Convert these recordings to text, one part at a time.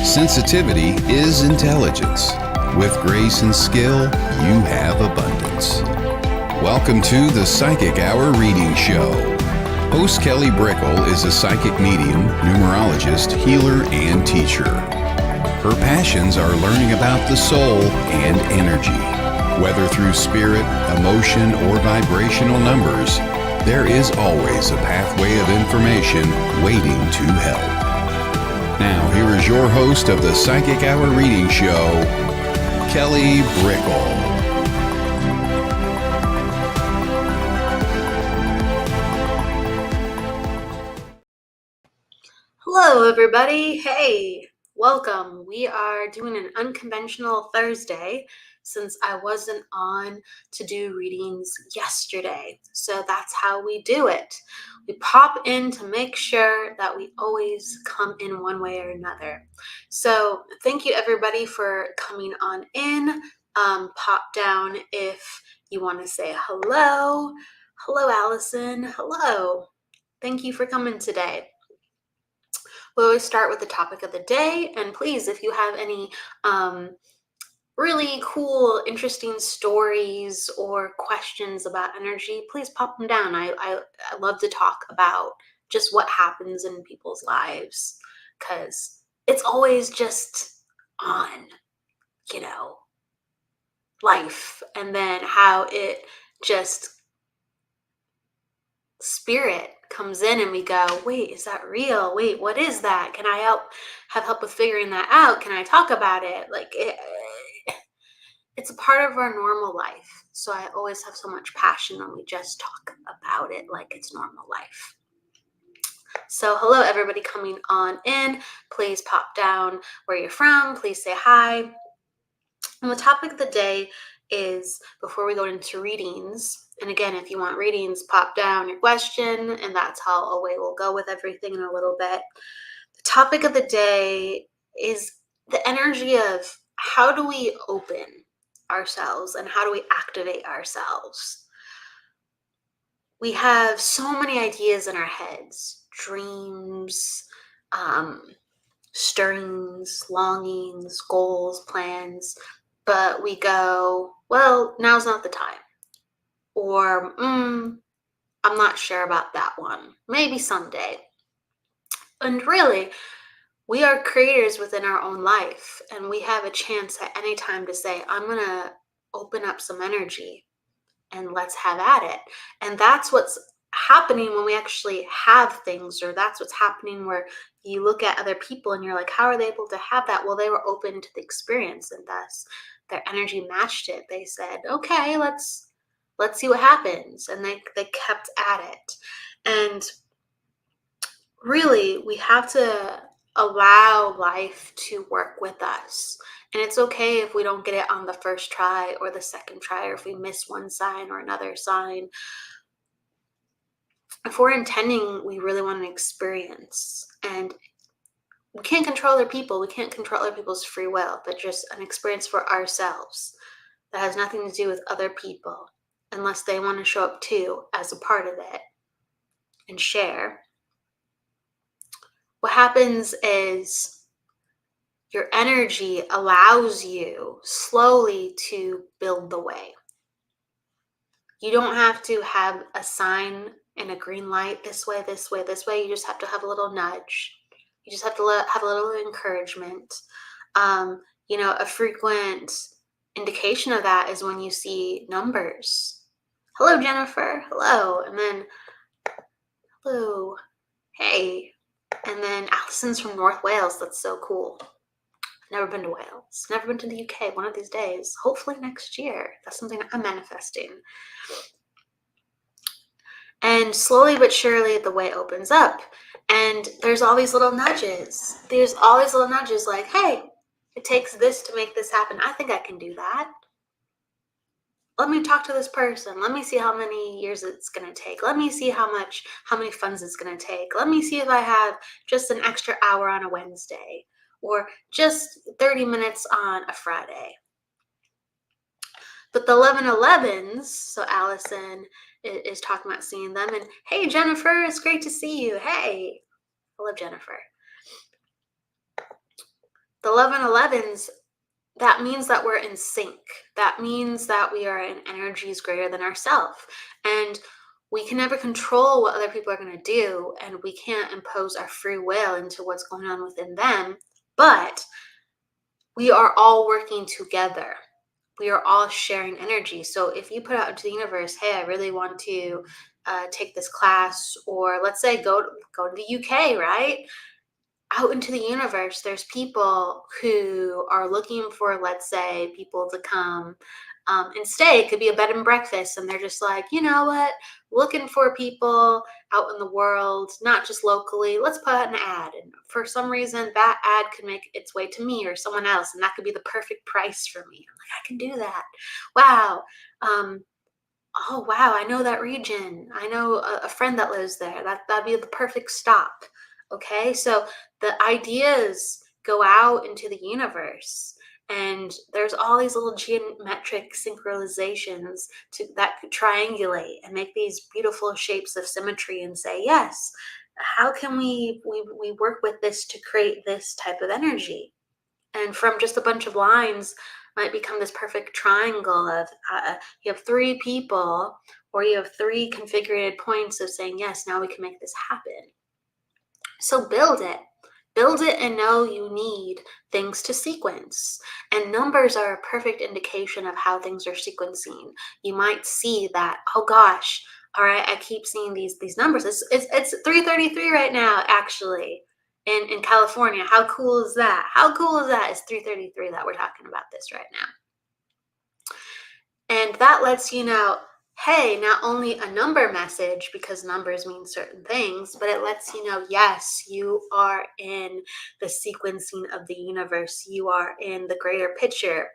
Sensitivity is intelligence. With grace and skill, you have abundance. Welcome to the Psychic Hour Reading Show. Host Kelly Brickel is a psychic medium, numerologist, healer, and teacher. Her passions are learning about the soul and energy. Whether through spirit, emotion, or vibrational numbers, there is always a pathway of information waiting to help. Now, here is your host of the Psychic Hour Reading Show, Kelly Brickel. Hello, everybody. Hey, welcome. We are doing an unconventional Thursday since I wasn't on to do readings yesterday. So that's how we do it. We pop in to make sure that we always come in one way or another. So thank you, everybody, for coming on in. Pop down if you want to say hello. Hello, Allison. Hello. Thank you for coming today. We always start with the topic of the day, and please, if you have any really cool, interesting stories or questions about energy, please pop them down. I love to talk about just what happens in people's lives, because it's always just on, life, and then how it just spirit comes in and we go, wait, is that real? Wait, what is that? Can I have help with figuring that out? Can I talk about it? It's a part of our normal life. So I always have so much passion when we just talk about it like it's normal life. So hello, everybody coming on in. Please pop down where you're from. Please say hi. And the topic of the day is, before we go into readings, and again, if you want readings, pop down your question, and that's how away we'll go with everything in a little bit. The topic of the day is the energy of how do we open ourselves and how do we activate ourselves? We have so many ideas in our heads, dreams, stirrings, longings, goals, plans, but we go, well, now's not the time. Or, I'm not sure about that one. Maybe someday. And really, we are creators within our own life, and we have a chance at any time to say, I'm going to open up some energy and let's have at it. And that's what's happening when we actually have things, or that's what's happening where you look at other people and you're like, how are they able to have that? Well, they were open to the experience, and thus their energy matched it. They said, okay, let's see what happens. And they kept at it. And really, we have to allow life to work with us. And it's okay if we don't get it on the first try or the second try, or if we miss one sign or another sign. If we're intending, we really want an experience. And we can't control other people. We can't control other people's free will, but just an experience for ourselves that has nothing to do with other people, unless they want to show up too as a part of it and share. What happens is your energy allows you slowly to build the way. You don't have to have a sign and a green light, this way, this way, this way. You just have to have a little nudge. You just have to have a little encouragement. A frequent indication of that is when you see numbers. Hello, Jennifer. Hello. And then, hello. Hey. And then Allison's from North Wales. That's so cool. Never been to Wales. Never been to the UK. One of these days. Hopefully next year. That's something I'm manifesting. And slowly but surely the way opens up. And there's all these little nudges. There's all these little nudges like, hey, it takes this to make this happen. I think I can do that. Let me talk to this person. Let me see how many years it's going to take. Let me see how many funds it's going to take. Let me see if I have just an extra hour on a Wednesday, or just 30 minutes on a Friday. But the 1111s, so Allison is talking about seeing them. And hey, Jennifer, it's great to see you. Hey, I love Jennifer. The 1111s, that means that we're in sync. That means that we are in energies greater than ourselves. And we can never control what other people are going to do, and we can't impose our free will into what's going on within them. But we are all working together. We are all sharing energy. So if you put out into the universe, hey, I really want to take this class, or let's say go to the UK, right? Out into the universe, there's people who are looking for, let's say, people to come and stay. It could be a bed and breakfast, and they're just like, you know what, looking for people out in the world, not just locally. Let's put out an ad, and for some reason that ad could make its way to me or someone else, and that could be the perfect price for me. I'm like, I can do that. Wow. Oh wow, I know that region. I know a friend that lives there. That'd be the perfect stop. Okay, so the ideas go out into the universe, and there's all these little geometric synchronizations that could triangulate and make these beautiful shapes of symmetry and say, yes, how can we work with this to create this type of energy? And from just a bunch of lines might become this perfect triangle of you have three people, or you have three configured points of saying, yes, now we can make this happen. So build it, and know you need things to sequence, and numbers are a perfect indication of how things are sequencing. You might see that, oh gosh, all right, I keep seeing these numbers. It's 333 right now, actually, in California. How cool is that? How cool is that? It's 333 that we're talking about this right now. And that lets you know, hey, not only a number message, because numbers mean certain things, but it lets you know, yes, you are in the sequencing of the universe. You are in the greater picture.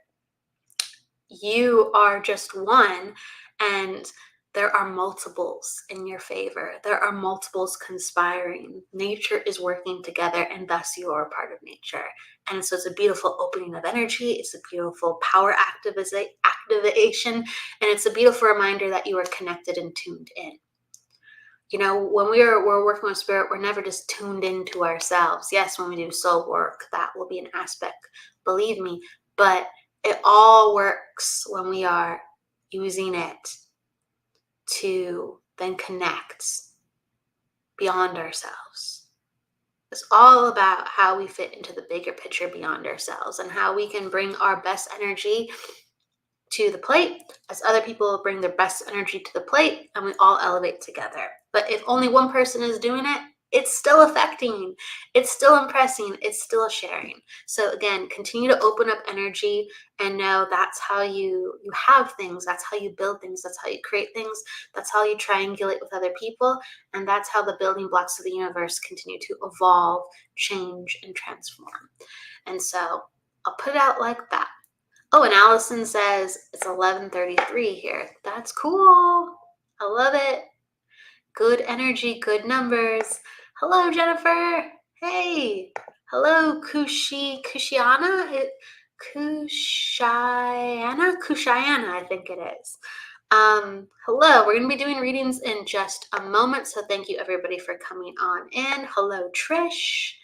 You are just one, and there are multiples in your favor. There are multiples conspiring. Nature is working together, and thus you are a part of nature. And so it's a beautiful opening of energy. It's a beautiful power activation, and it's a beautiful reminder that you are connected and tuned in. You know, when we're working with spirit, we're never just tuned into ourselves. Yes, when we do soul work, that will be an aspect, believe me, but it all works when we are using it to then connect beyond ourselves. It's all about how we fit into the bigger picture beyond ourselves, and how we can bring our best energy to the plate as other people bring their best energy to the plate, and we all elevate together. But if only one person is doing it, it's still affecting, it's still impressing, it's still sharing. So again, continue to open up energy, and know that's how you have things, that's how you build things, that's how you create things, that's how you triangulate with other people, and that's how the building blocks of the universe continue to evolve, change, and transform. And so I'll put it out like that. Oh, and Allison says it's 11:33 here. That's cool. I love it. Good energy, good numbers. Hello, Jennifer. Hey. Hello, Kushiana, Kushiana, I think it is. Hello, we're going to be doing readings in just a moment, so thank you everybody for coming on in. Hello, Trish.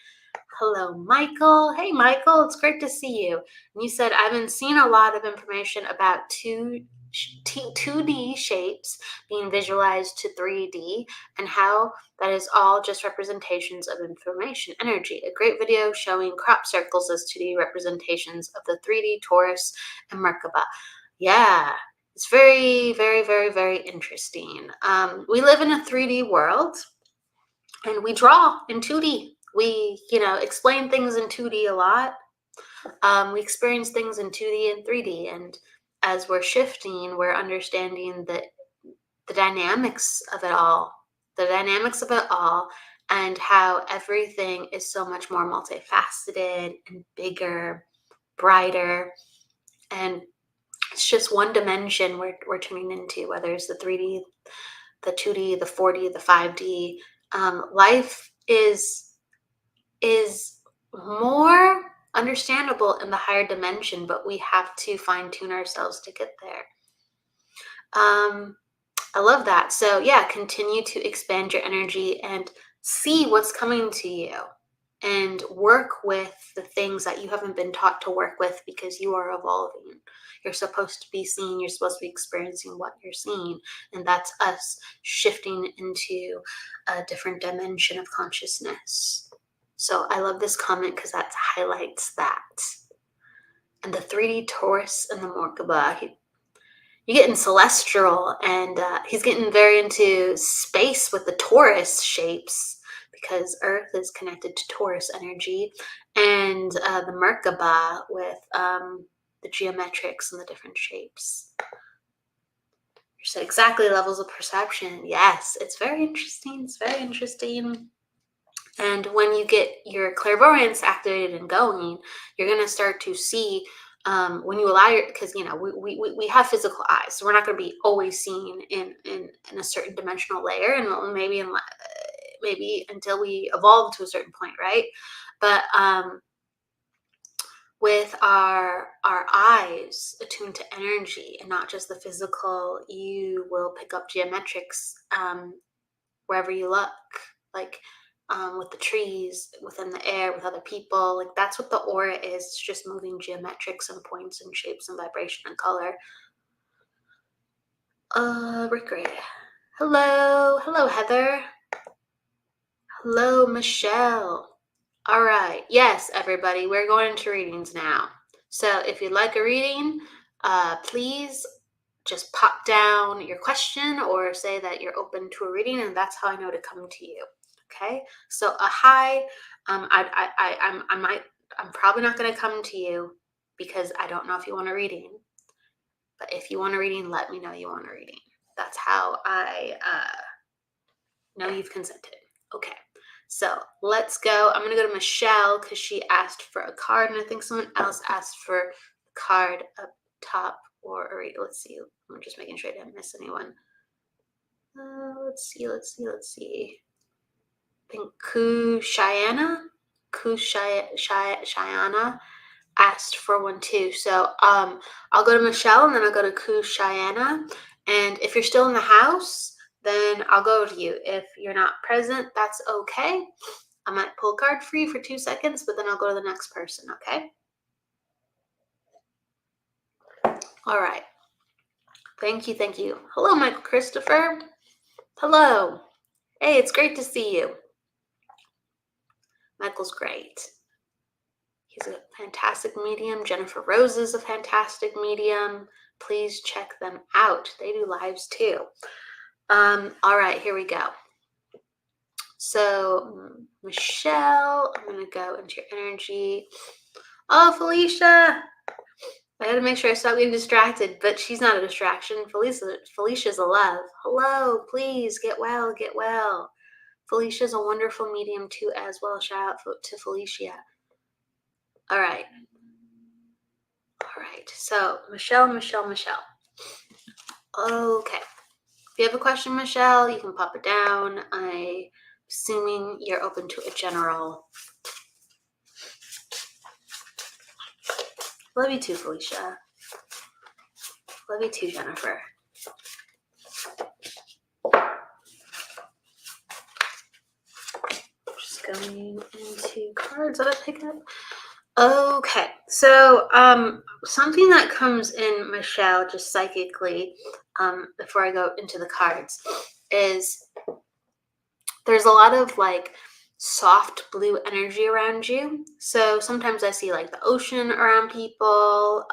Hello, Michael. Hey, Michael, it's great to see you. And you said, I've been seeing a lot of information about 2D shapes being visualized to 3D, and how that is all just representations of information energy. A great video showing crop circles as 2D representations of the 3D torus and Merkaba. Yeah, it's very, very, very, very interesting. We live in a 3D world, and we draw in 2D. We, explain things in 2D a lot. We experience things in 2D and 3D, and as we're shifting, we're understanding the dynamics of it all, and how everything is so much more multifaceted and bigger, brighter, and it's just one dimension we're tuning into, whether it's the 3D, the 2D, the 4D, the 5D. Life is more understandable in the higher dimension, but we have to fine-tune ourselves to get there. I love that. So yeah, continue to expand your energy and see what's coming to you. and work with the things that you haven't been taught to work with because you are evolving. You're supposed to be seeing, you're supposed to be experiencing what you're seeing. And that's us shifting into a different dimension of consciousness. So I love this comment because that highlights that. And the 3D Taurus and the Merkaba, you're getting celestial, and he's getting very into space with the Taurus shapes because Earth is connected to Taurus energy, and the Merkaba with the geometrics and the different shapes. You said exactly levels of perception. Yes, it's very interesting. It's very interesting. And when you get your clairvoyance activated and going, you're going to start to see when you allow your, because we have physical eyes, so we're not going to be always seeing in a certain dimensional layer, and maybe until we evolve to a certain point, right? But with our eyes attuned to energy and not just the physical, you will pick up geometrics wherever you look, like with the trees, within the air, with other people. Like that's what the aura is. It's just moving geometrics and points and shapes and vibration and color. Rick. Hello, Heather. Hello, Michelle. All right. Yes, everybody, we're going into readings now. So if you'd like a reading, please just pop down your question or say that you're open to a reading, and that's how I know to come to you. Okay. So a hi. I'm probably not going to come to you because I don't know if you want a reading. But if you want a reading, let me know you want a reading. That's how I know you've consented. Okay. So let's go. I'm going to go to Michelle because she asked for a card, and I think someone else asked for a card up top or let's see. I'm just making sure I didn't miss anyone. Let's see. I think Kushayana asked for one too. So I'll go to Michelle and then I'll go to Kushayana. And if you're still in the house, then I'll go to you. If you're not present, that's okay. I might pull a card for you for 2 seconds, but then I'll go to the next person, okay? All right. Thank you. Hello, Michael Christopher. Hello. Hey, it's great to see you. Michael's great. He's a fantastic medium. Jennifer Rose is a fantastic medium. Please check them out. They do lives too. All right, here we go. So, Michelle, I'm going to go into your energy. Oh, Felicia. I had to make sure I stopped getting distracted, but she's not a distraction. Felicia's a love. Hello, please get well. Felicia's a wonderful medium too as well. Shout out to Felicia. All right. So, Michelle. Okay. If you have a question, Michelle, you can pop it down. I'm assuming you're open to a general. Love you too, Felicia. Love you too, Jennifer. Just going into cards that I pick up. Okay, so something that comes in, Michelle, just psychically, before I go into the cards, is there's a lot of like soft blue energy around you. So sometimes I see like the ocean around people,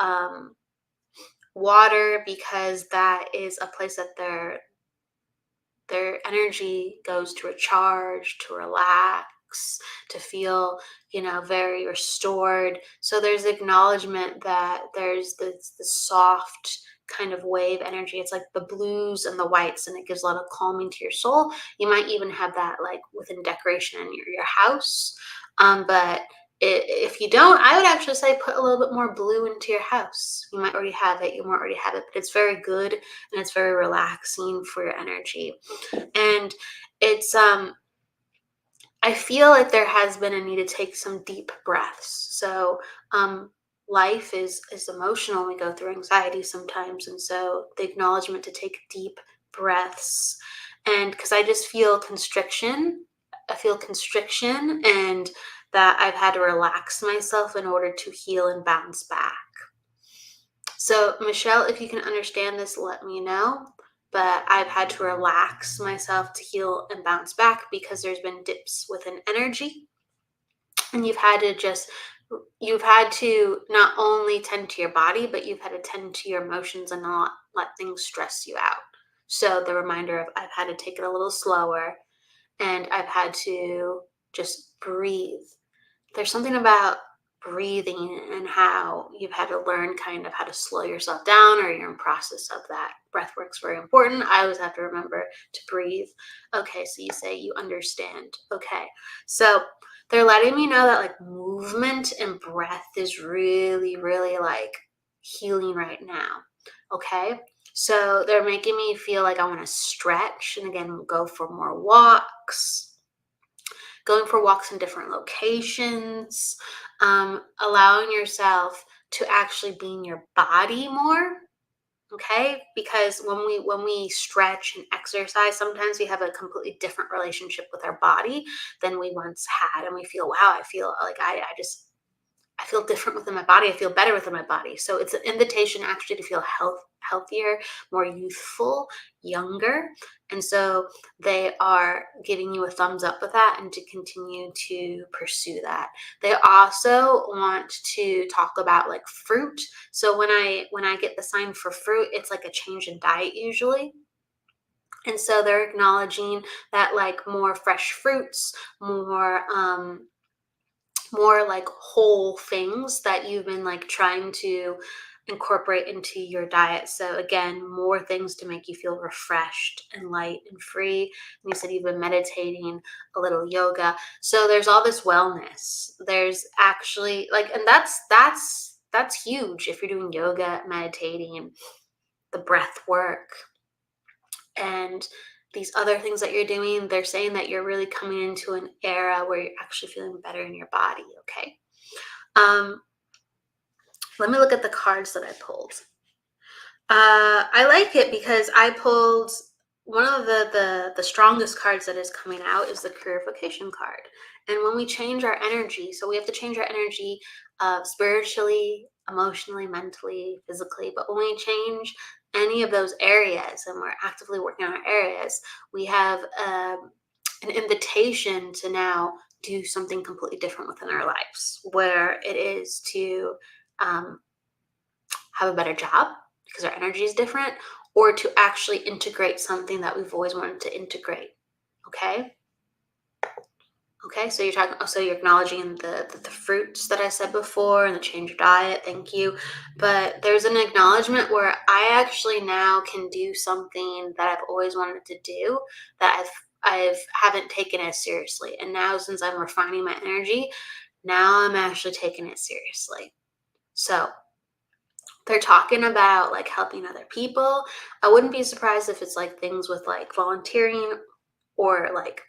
water, because that is a place that their energy goes to recharge, to relax, to feel, very restored. So there's acknowledgement that there's this soft kind of wave energy. It's like the blues and the whites, and it gives a lot of calming to your soul. You might even have that like within decoration in your house. But if you don't, I would actually say put a little bit more blue into your house. You might already have it, but it's very good and it's very relaxing for your energy. And it's I feel like there has been a need to take some deep breaths. So life is emotional. We go through anxiety sometimes, and so the acknowledgement to take deep breaths. And because I just feel constriction, and that I've had to relax myself in order to heal and bounce back. So, Michelle, if you can understand this, let me know. But I've had to relax myself to heal and bounce back because there's been dips within energy. And you've had to not only tend to your body, but you've had to tend to your emotions and not let things stress you out. So the reminder of I've had to take it a little slower and I've had to just breathe. There's something about breathing and how you've had to learn kind of how to slow yourself down, or you're in process of that. Breath work's very important. I always have to remember to breathe. Okay, so you say you understand. Okay, so they're letting me know that like movement and breath is really, really like healing right now. Okay, so they're making me feel like I want to stretch and again go for more walks, going for walks in different locations, allowing yourself to actually be in your body more. Okay, because when we stretch and exercise, sometimes we have a completely different relationship with our body than we once had, and we feel, wow, I feel like I feel different within my body. I feel better within my body. So it's an invitation actually to feel healthier, more youthful, younger. And so they are giving you a thumbs up with that and to continue to pursue that. They also want to talk about like fruit. So when I get the sign for fruit, it's like a change in diet usually. And so they're acknowledging that like more fresh fruits, more like whole things that you've been like trying to incorporate into your diet. So again, more things to make you feel refreshed and light and free. And you said you've been meditating, a little yoga. So there's all this wellness. There's actually like, and that's huge if you're doing yoga, meditating, the breath work, and these other things that you're doing. They're saying that you're really coming into an era where you're actually feeling better in your body. Okay. Um, let me look at the cards that I pulled. I like it because I pulled one of the strongest cards that is coming out is the purification card. And when we change our energy, so we have to change our energy spiritually, emotionally, mentally, physically. But when we change any of those areas and we're actively working on our areas, we have an invitation to now do something completely different within our lives, where it is to have a better job because our energy is different, or to actually integrate something that we've always wanted to integrate. Okay. Okay, so you're acknowledging the fruits that I said before and the change of diet. Thank you. But there's an acknowledgement where I actually now can do something that I've always wanted to do that I've haven't taken as seriously. And now since I'm refining my energy, now I'm actually taking it seriously. So they're talking about like helping other people. I wouldn't be surprised if it's like things with like volunteering or like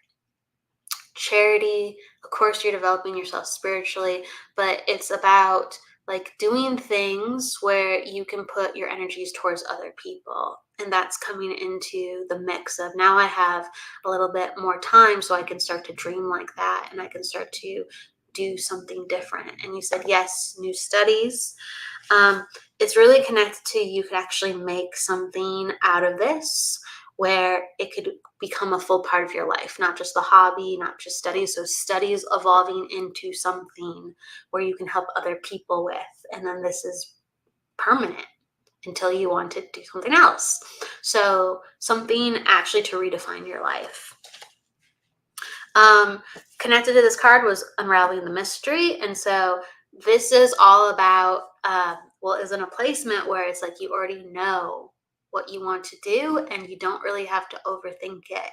charity. Of course, you're developing yourself spiritually, but it's about like doing things where you can put your energies towards other people. And that's coming into the mix of now I have a little bit more time so I can start to dream like that and I can start to do something different. And you said, yes, new studies. It's really connected to you could actually make something out of this where it could become a full part of your life, not just the hobby, not just studies. So studies evolving into something where you can help other people with. And then this is permanent until you want to do something else. So something actually to redefine your life. Connected to this card was unraveling the mystery. And so this is all about, is in a placement where it's like you already know what you want to do and you don't really have to overthink it.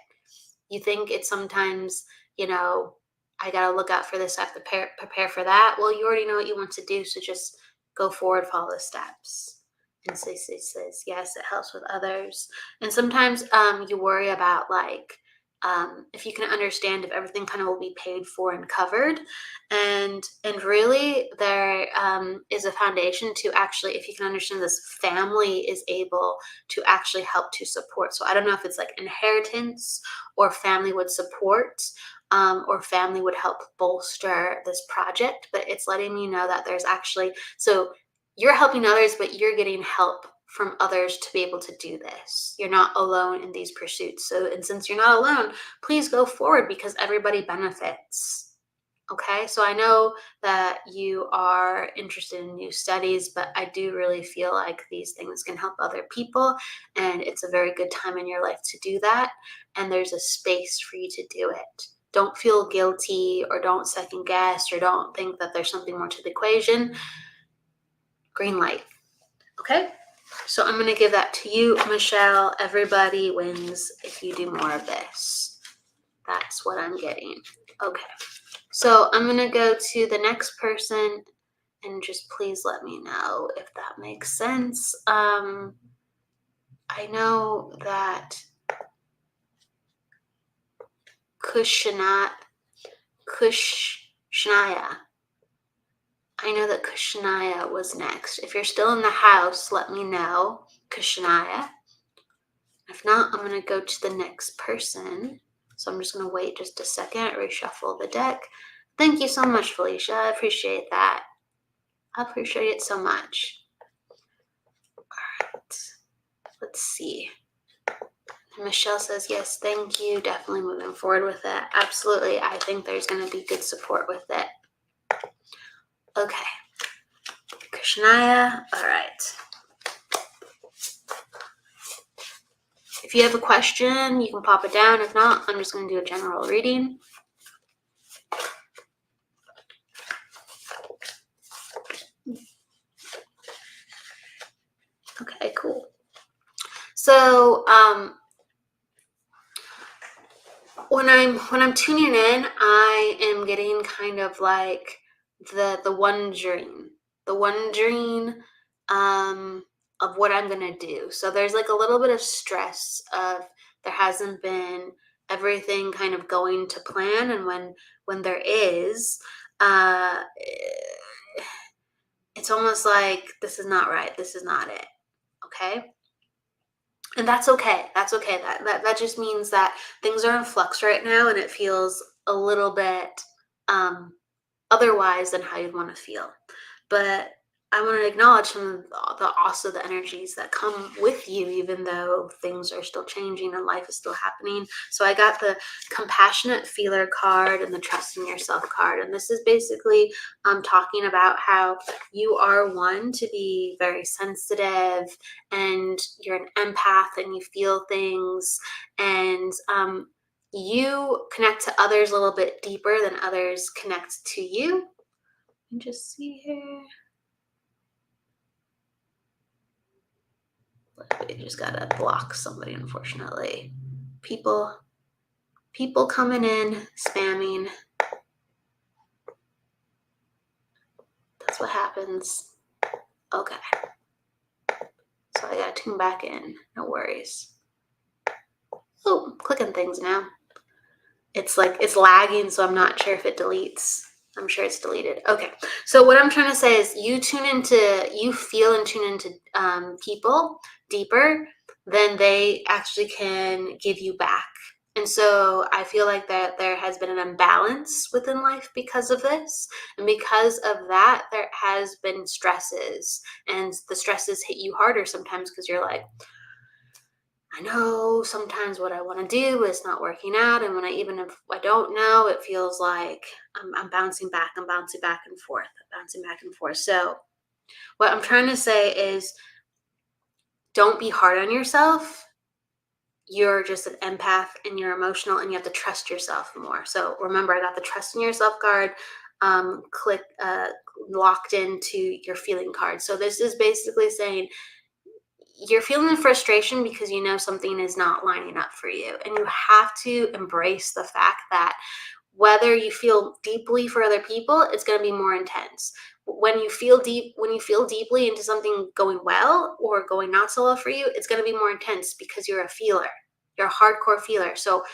You think it's sometimes, I got to look out for this, I have to prepare for that. Well, you already know what you want to do, so just go forward, follow the steps. And so it says, yes, it helps with others. And sometimes you worry about like, if you can understand if everything kind of will be paid for and covered, and really there is a foundation to actually, if you can understand this, family is able to actually help to support. So I don't know if it's like inheritance or family would support, or family would help bolster this project, but it's letting me know that there's actually, so you're helping others, but you're getting help from others to be able to do this. You're not alone in these pursuits. So, and since you're not alone, please go forward because everybody benefits. Okay, so I know that you are interested in new studies, but I do really feel like these things can help other people, and it's a very good time in your life to do that. And there's a space for you to do it. Don't feel guilty, or don't second guess, or don't think that there's something more to the equation. Green light. Okay, so I'm going to give that to you, Michelle. Everybody wins if you do more of this. That's what I'm getting. Okay, so I'm going to go to the next person, and just please let me know if that makes sense. I know that Kushanaya. I know that Kushanaya was next. If you're still in the house, let me know, Kushanaya. If not, I'm going to go to the next person. So I'm just going to wait just a second, reshuffle the deck. Thank you so much, Felicia. I appreciate that. I appreciate it so much. All right. Let's see. Michelle says, yes, thank you. Definitely moving forward with it. Absolutely. I think there's going to be good support with it. Okay. Krishnaya. All right. If you have a question, you can pop it down. If not, I'm just going to do a general reading. Okay, cool. So, when I'm tuning in, I am getting kind of like the wondering of what I'm gonna do. So there's like a little bit of stress of there hasn't been everything kind of going to plan, and when there is, it's almost like this is not right, this is not it. Okay. And that's okay. That's okay. That just means that things are in flux right now, and it feels a little bit otherwise than how you'd want to feel. But I want to acknowledge some of the energies that come with you, even though things are still changing and life is still happening. So I got the compassionate feeler card and the trust in yourself card. And this is basically talking about how you are one to be very sensitive, and you're an empath and you feel things, and you connect to others a little bit deeper than others connect to you. And just see here. I just gotta block somebody, unfortunately. People coming in, spamming. That's what happens. Okay. So I gotta tune back in. No worries. Oh, clicking things now. It's like it's lagging, so I'm not sure if it deletes. I'm sure it's deleted. Okay. So what I'm trying to say is you feel and tune into people deeper than they actually can give you back. And so I feel like that there has been an imbalance within life because of this. And because of that, there has been stresses, and the stresses hit you harder sometimes because you're like, I know sometimes what I want to do is not working out. And even if I don't know, it feels like I'm bouncing back and forth, So what I'm trying to say is don't be hard on yourself. You're just an empath and you're emotional, and you have to trust yourself more. So remember, I got the trust in yourself card, locked into your feeling card. So this is basically saying you're feeling the frustration because you know something is not lining up for you. And you have to embrace the fact that whether you feel deeply for other people, it's going to be more intense. When you feel deeply into something going well or going not so well for you, it's going to be more intense because you're a feeler. You're a hardcore feeler. So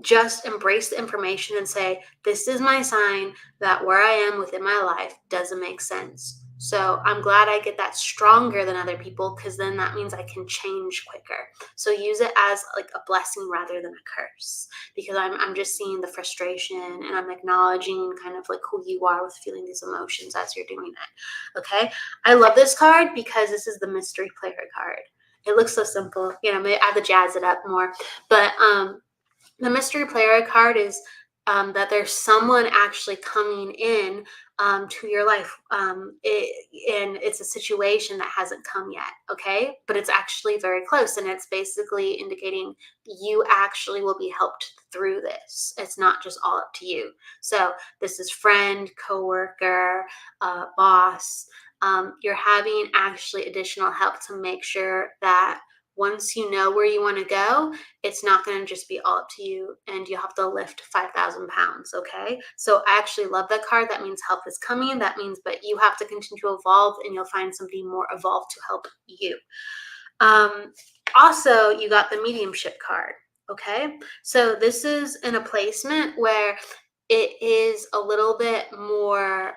just embrace the information and say, this is my sign that where I am within my life doesn't make sense. So I'm glad I get that stronger than other people, because then that means I can change quicker. So use it as like a blessing rather than a curse, because I'm just seeing the frustration and I'm acknowledging kind of like who you are with feeling these emotions as you're doing that. Okay. I love this card because this is the mystery player card. It looks so simple, maybe I have to jazz it up more, but the mystery player card is that there's someone actually coming in to your life, and it's a situation that hasn't come yet, okay? But it's actually very close, and it's basically indicating you actually will be helped through this. It's not just all up to you. So this is friend, coworker, boss. You're having actually additional help to make sure that once you know where you want to go, it's not going to just be all up to you and you have to lift 5,000 pounds. Okay. So I actually love that card. That means help is coming. That means, but you have to continue to evolve and you'll find somebody more evolved to help you. Also, you got the mediumship card. Okay. So this is in a placement where it is a little bit more,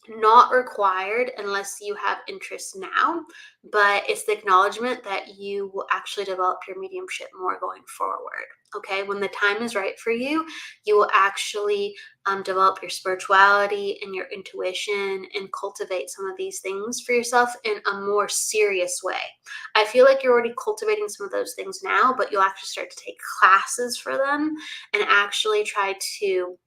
not required unless you have interest now, but it's the acknowledgement that you will actually develop your mediumship more going forward. Okay, when the time is right for you, you will actually develop your spirituality and your intuition and cultivate some of these things for yourself in a more serious way. I feel like you're already cultivating some of those things now, but you'll actually start to take classes for them and actually try to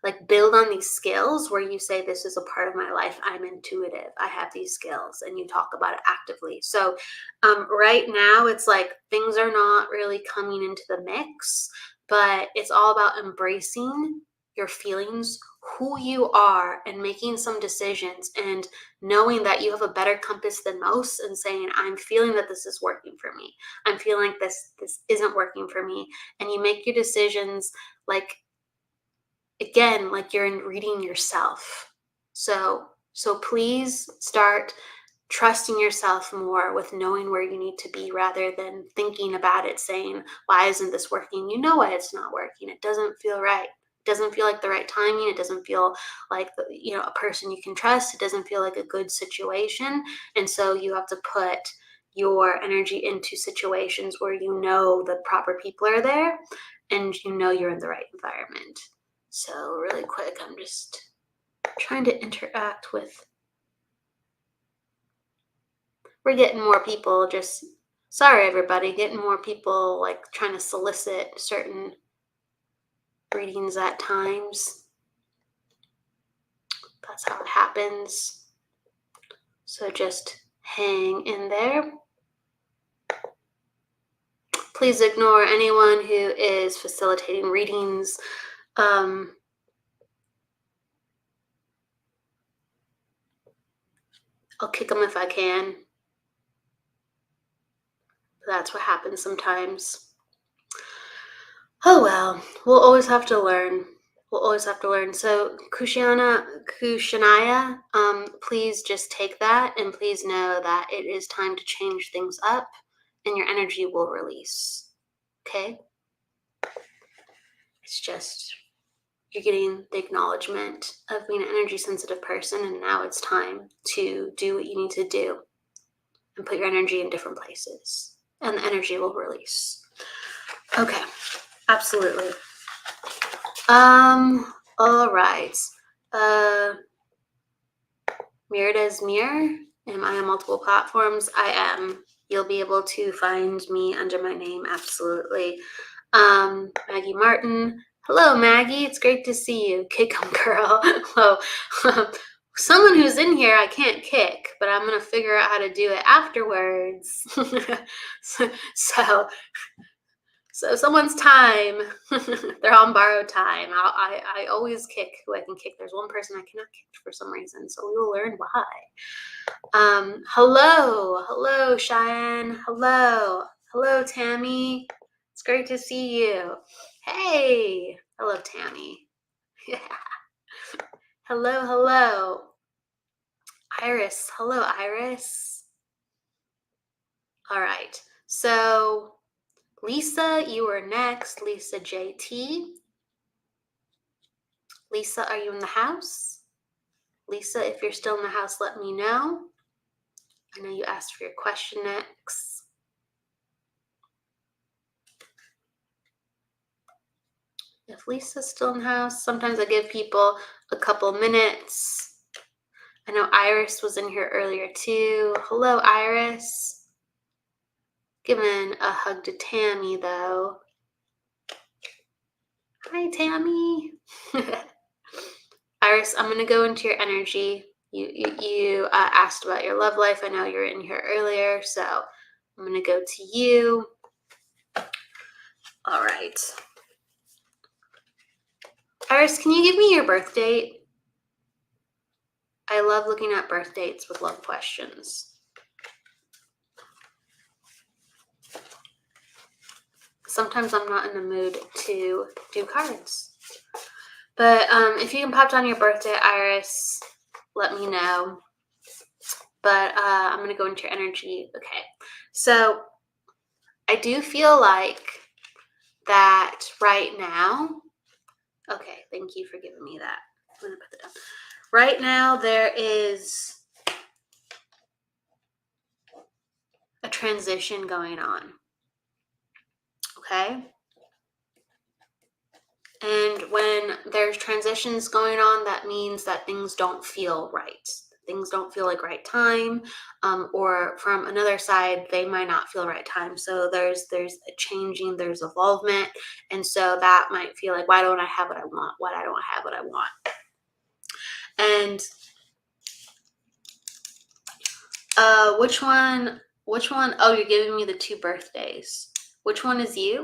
like build on these skills where you say, this is a part of my life. I'm intuitive. I have these skills, and you talk about it actively. So right now it's like things are not really coming into the mix, but it's all about embracing your feelings, who you are, and making some decisions and knowing that you have a better compass than most and saying, I'm feeling that this is working for me. I'm feeling like this isn't working for me. And you make your decisions like, again, like you're in reading yourself. So please start trusting yourself more with knowing where you need to be rather than thinking about it saying, why isn't this working? You know why it's not working. It doesn't feel right. It doesn't feel like the right timing. It doesn't feel like a person you can trust. It doesn't feel like a good situation. And so you have to put your energy into situations where you know the proper people are there and you know you're in the right environment. So really quick, I'm just trying to interact with, we're getting more people just, sorry everybody, getting more people like trying to solicit certain readings at times. That's how it happens. So just hang in there. Please ignore anyone who is facilitating readings. I'll kick them if I can. That's what happens sometimes. Oh well, we'll always have to learn. We'll always have to learn. So Kushanaya, please just take that and please know that it is time to change things up and your energy will release. Okay? It's just, you're getting the acknowledgement of being an energy sensitive person, and now it's time to do what you need to do and put your energy in different places and the energy will release. Okay, absolutely. All right. Mirda's Mirror. Am I on multiple platforms? I am. You'll be able to find me under my name, absolutely. Maggie Martin. Hello, Maggie. It's great to see you. Kick 'em, girl. Hello. Someone who's in here I can't kick, but I'm going to figure out how to do it afterwards. So someone's time, they're on borrowed time. I always kick who I can kick. There's one person I cannot kick for some reason, so we will learn why. Hello, Cheyenne. Hello, Tammy. It's great to see you. Hey, hello, Tammy. Yeah. Hello. Iris, hello, Iris. All right, so Lisa, you are next. Lisa JT. Lisa, are you in the house? Lisa, if you're still in the house, let me know. I know you asked for your question next. If Lisa's still in the house, sometimes I give people a couple minutes. I know Iris was in here earlier too. Hello, Iris. Giving a hug to Tammy though. Hi, Tammy. Iris, I'm gonna go into your energy. You asked about your love life. I know you were in here earlier, so I'm gonna go to you. All right. Iris, can you give me your birth date? I love looking at birth dates with love questions. Sometimes I'm not in the mood to do cards. But if you can pop down your birthday, Iris, let me know. But I'm going to go into your energy. Okay. So I do feel like that right now. Okay. Thank you for giving me that. I'm going to put that down. Right now, there is a transition going on. Okay. And when there's transitions going on, that means that things don't feel right. Things don't feel like right time, or from another side, they might not feel right time. So there's a changing, there's evolvement, and so that might feel like, why don't I have what I want? Why I don't have what I want? And which one? Oh, you're giving me the 2 birthdays. Which one is you?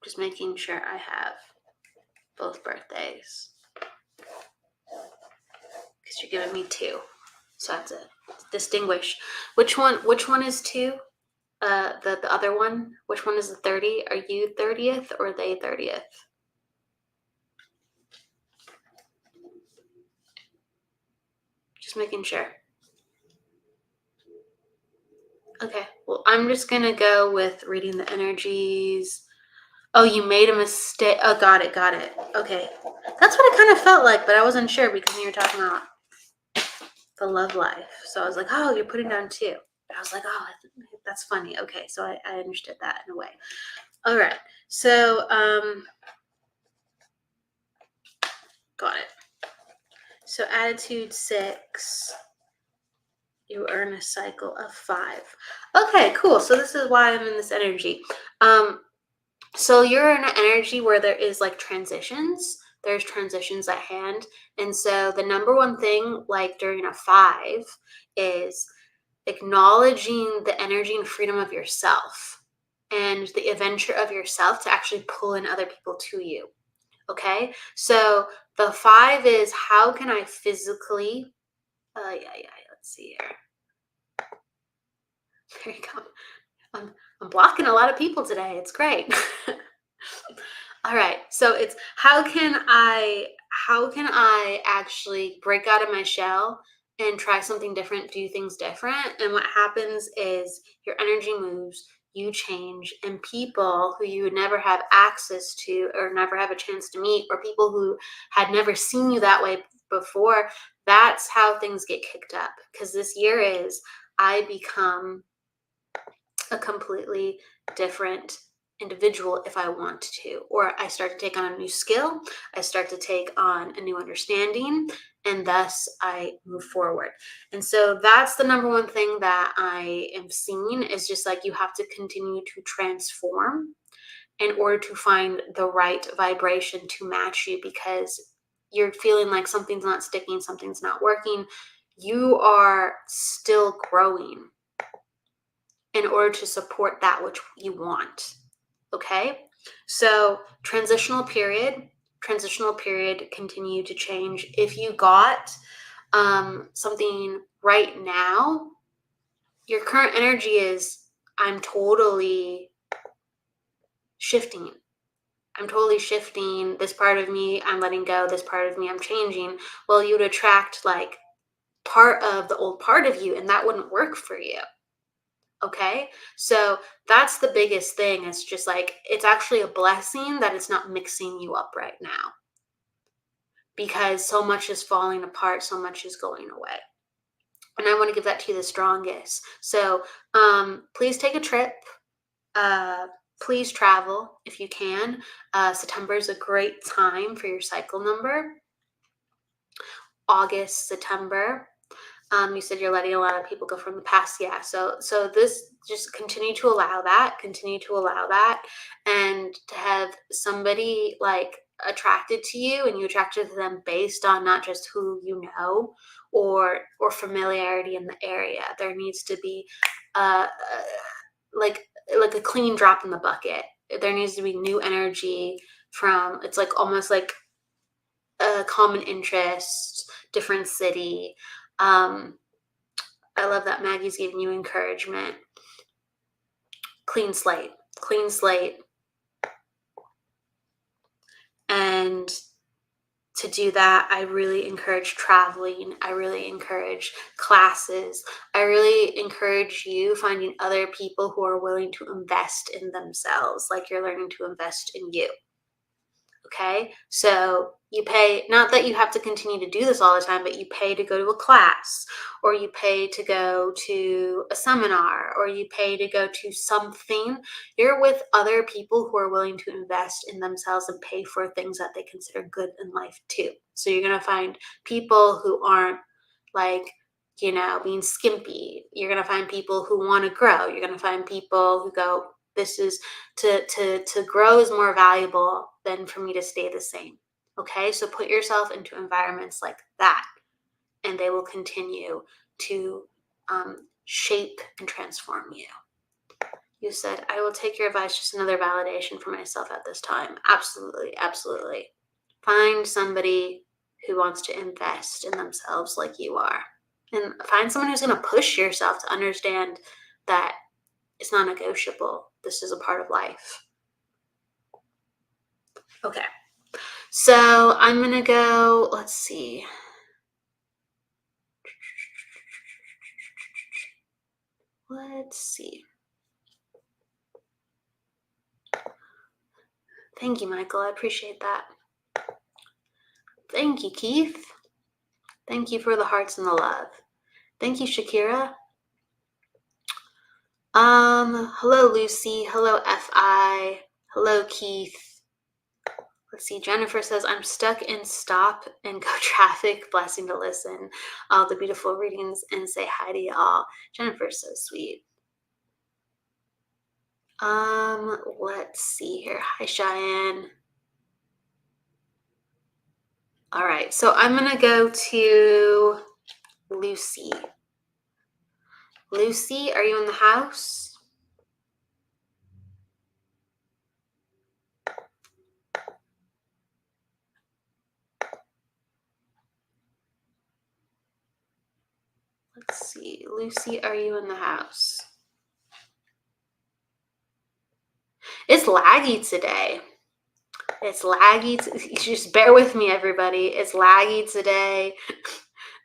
Just making sure I have both birthdays. Because you're giving me 2. So that's it. Distinguish. Which one is 2? The other one? Which one is the 30? Are you 30th or they 30th? Just making sure. Okay. Well, I'm just going to go with reading the energies. Oh, you made a mistake. Oh, got it. Okay. That's what it kind of felt like, but I wasn't sure because you were talking about the love life. So I was like, oh, you're putting down 2. I was like, oh, that's funny. Okay, so I understood that in a way. All right, so got it. So attitude 6, you earn a cycle of 5. Okay, cool. So this is why I'm in this energy. So you're in an energy where there is like transitions. There's transitions at hand, and so the number one thing, like during a 5, is acknowledging the energy and freedom of yourself and the adventure of yourself to actually pull in other people to you. Okay, so the 5 is, how can I physically let's see here. There you go. I'm blocking a lot of people today. It's great. All right, so it's how can I actually break out of my shell and try something different, do things different. And what happens is your energy moves, you change, and people who you would never have access to or never have a chance to meet, or people who had never seen you that way before, that's how things get kicked up. Because this year is, I become a completely different individual if I want to, or I start to take on a new skill, I start to take on a new understanding, and thus I move forward. And so that's the number one thing that I am seeing, is just like you have to continue to transform in order to find the right vibration to match you, because you're feeling like something's not sticking, something's not working. You are still growing in order to support that which you want. Okay, so transitional period, continue to change. If you got something right now, your current energy is, I'm totally shifting. This part of me, I'm letting go. This part of me, I'm changing. Well, you'd attract like part of the old part of you, and that wouldn't work for you. Okay. So that's the biggest thing. It's just like, it's actually a blessing that it's not mixing you up right now because so much is falling apart, so much is going away. And I want to give that to you the strongest. So please take a trip. Uh, please travel if you can. September is a great time for your cycle number. August, September. You said you're letting a lot of people go from the past. Yeah. So this, just continue to allow that, and to have somebody like attracted to you and you attracted to them based on not just who you know or familiarity in the area. There needs to be uh like a clean drop in the bucket. There needs to be new energy from, it's like almost like a common interest, different city. I love that Maggie's giving you encouragement. Clean slate, clean slate. And to do that, I really encourage traveling. I really encourage classes. I really encourage you finding other people who are willing to invest in themselves, like you're learning to invest in you. Okay, so you pay, not that you have to continue to do this all the time, but you pay to go to a class, or you pay to go to a seminar, or you pay to go to something. You're with other people who are willing to invest in themselves and pay for things that they consider good in life too. So you're going to find people who aren't like, being skimpy. You're going to find people who want to grow. You're going to find people who go, this is to grow is more valuable than for me to stay the same. Okay, so put yourself into environments like that, and they will continue to shape and transform you. You said, I will take your advice, just another validation for myself at this time. Absolutely, absolutely. Find somebody who wants to invest in themselves like you are, and find someone who's going to push yourself to understand that it's not negotiable. This is a part of life. Okay. So I'm going to go, let's see. Let's see. Thank you, Michael. I appreciate that. Thank you, Keith. Thank you for the hearts and the love. Thank you, Shakira. Hello, Lucy. Hello, FI. Hello, Keith. Let's see. Jennifer says, I'm stuck in stop and go traffic. Blessing to listen. All the beautiful readings and say hi to y'all. Jennifer's so sweet. Let's see here. Hi, Cheyenne. All right. So I'm going to go to Lucy. Lucy, are you in the house? Let's see. Lucy, are you in the house? It's laggy today. It's laggy. Just bear with me, everybody. It's laggy today.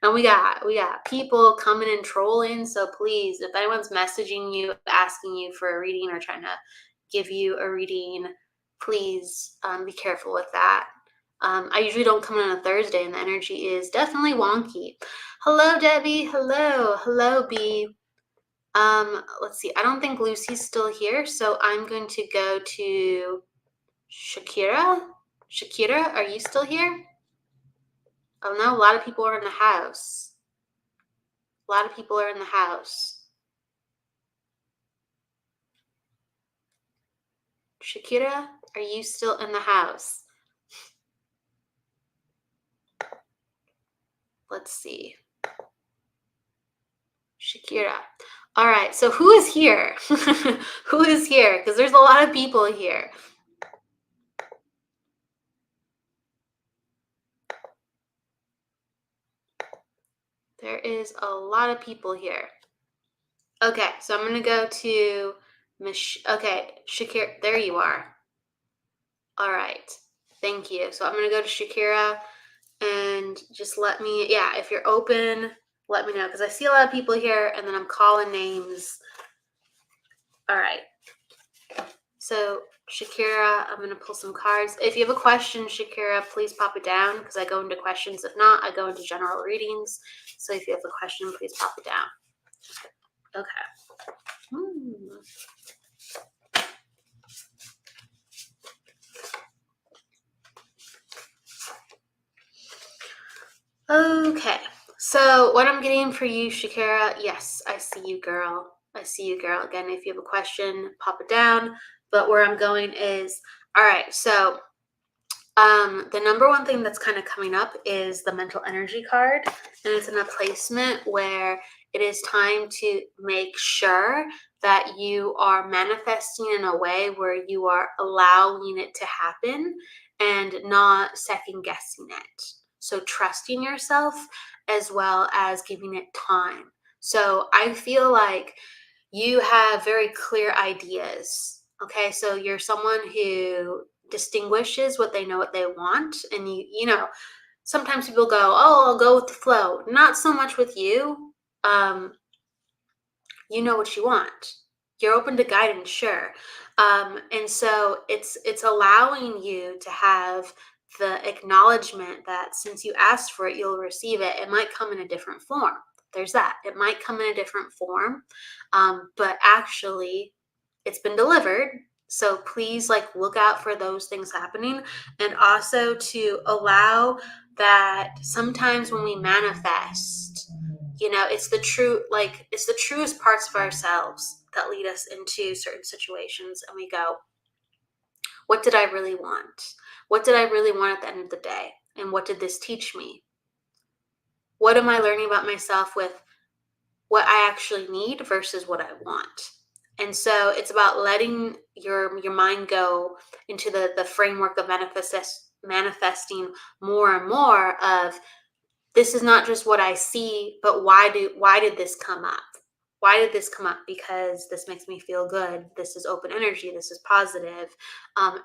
And we got people coming and trolling. So please, if anyone's messaging you, asking you for a reading or trying to give you a reading, please be careful with that. I usually don't come in on a Thursday, and the energy is definitely wonky. Hello, Debbie. Hello, B. Let's see. I don't think Lucy's still here, so I'm going to go to Shakira. Shakira, are you still here? Oh no, a lot of people are in the house. A lot of people are in the house. Shakira, are you still in the house? Let's see. Shakira. All right, so who is here? Who is here? Because there's a lot of people here. There is a lot of people here. Okay, so I'm going to go to okay, Shakira, there you are. All right, thank you. So I'm going to go to Shakira and just let me, if you're open, let me know, because I see a lot of people here and then I'm calling names All right. So, Shakira, I'm going to pull some cards. If you have a question, Shakira, please pop it down because I go into questions. If not, I go into general readings. So, if you have a question, please pop it down. Okay. Okay. So, what I'm getting for you, Shakira, yes, I see you, girl. I see you, girl. Again, if you have a question, pop it down. But where I'm going is, all right, so the number one thing that's kind of coming up is the mental energy card, and it's in a placement where it is time to make sure that you are manifesting in a way where you are allowing it to happen and not second guessing it. So trusting yourself as well as giving it time. So I feel like you have very clear ideas. Okay, so you're someone who distinguishes what they know what they want, and you know sometimes people go, oh, I'll go with the flow. Not so much with you. You know what you want. You're open to guidance, sure. And so it's allowing you to have the acknowledgement that since you asked for it, you'll receive it. It might come in a different form. There's that. It might come in a different form, but actually, it's been delivered. So please, like, look out for those things happening, and also to allow that sometimes when we manifest, you know, it's the truest parts of ourselves that lead us into certain situations, and we go, what did I really want? What did I really want at the end of the day? And what did this teach me? What am I learning about myself with what I actually need versus what I want? And so it's about letting your mind go into the framework of manifesting more and more of, this is not just what I see, but why did this come up? Why did this come up? Because this makes me feel good. This is open energy. This is positive.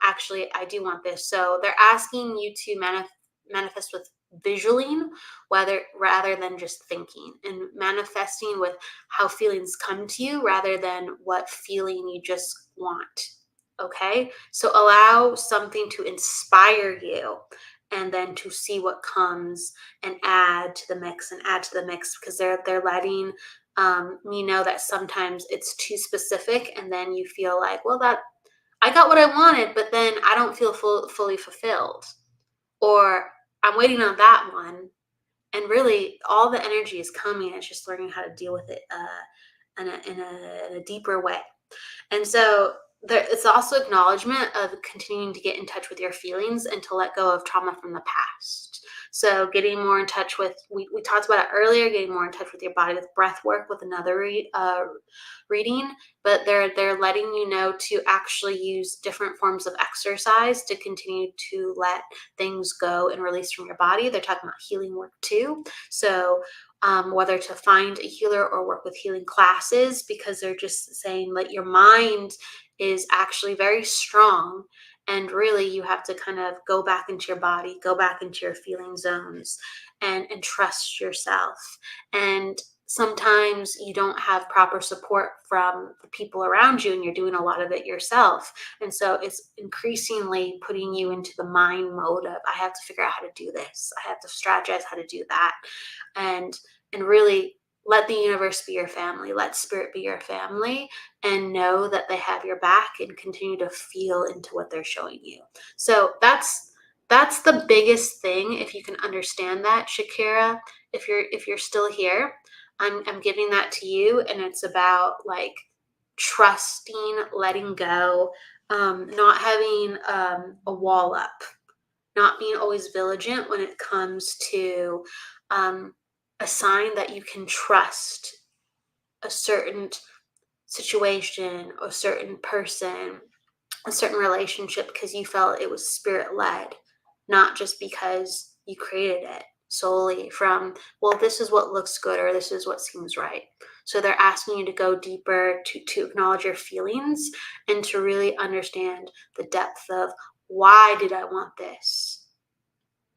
Actually, I do want this. So they're asking you to manifest with visualing, rather than just thinking, and manifesting with how feelings come to you rather than what feeling you just want. Okay, so allow something to inspire you, and then to see what comes and add to the mix because they're letting me know that sometimes it's too specific, and then you feel like, well, that I got what I wanted, but then I don't feel fully fulfilled, or I'm waiting on that one, and really all the energy is coming. It's just learning how to deal with it in a deeper way. And so it's also acknowledgement of continuing to get in touch with your feelings and to let go of trauma from the past. So getting more in touch with, we talked about it earlier, getting more in touch with your body with breath work with another reading, but they're letting you know to actually use different forms of exercise to continue to let things go and release from your body. They're talking about healing work too. So whether to find a healer or work with healing classes, because they're just saying that your mind is actually very strong, and really you have to kind of go back into your body, go back into your feeling zones, and trust yourself. And sometimes you don't have proper support from the people around you, and you're doing a lot of it yourself. And so it's increasingly putting you into the mind mode of, I have to figure out how to do this, I have to strategize how to do that, and really let the universe be your family, let spirit be your family, and know that they have your back, and continue to feel into what they're showing you. So that's the biggest thing. If you can understand that, Shakira, if you're still here, I'm giving that to you, and it's about like trusting, letting go, not having a wall up, not being always vigilant when it comes to a sign that you can trust a certain situation, a certain person, a certain relationship, because you felt it was spirit led, not just because you created it solely from, well, this is what looks good or this is what seems right. So they're asking you to go deeper, to acknowledge your feelings, and to really understand the depth of, why did I want this?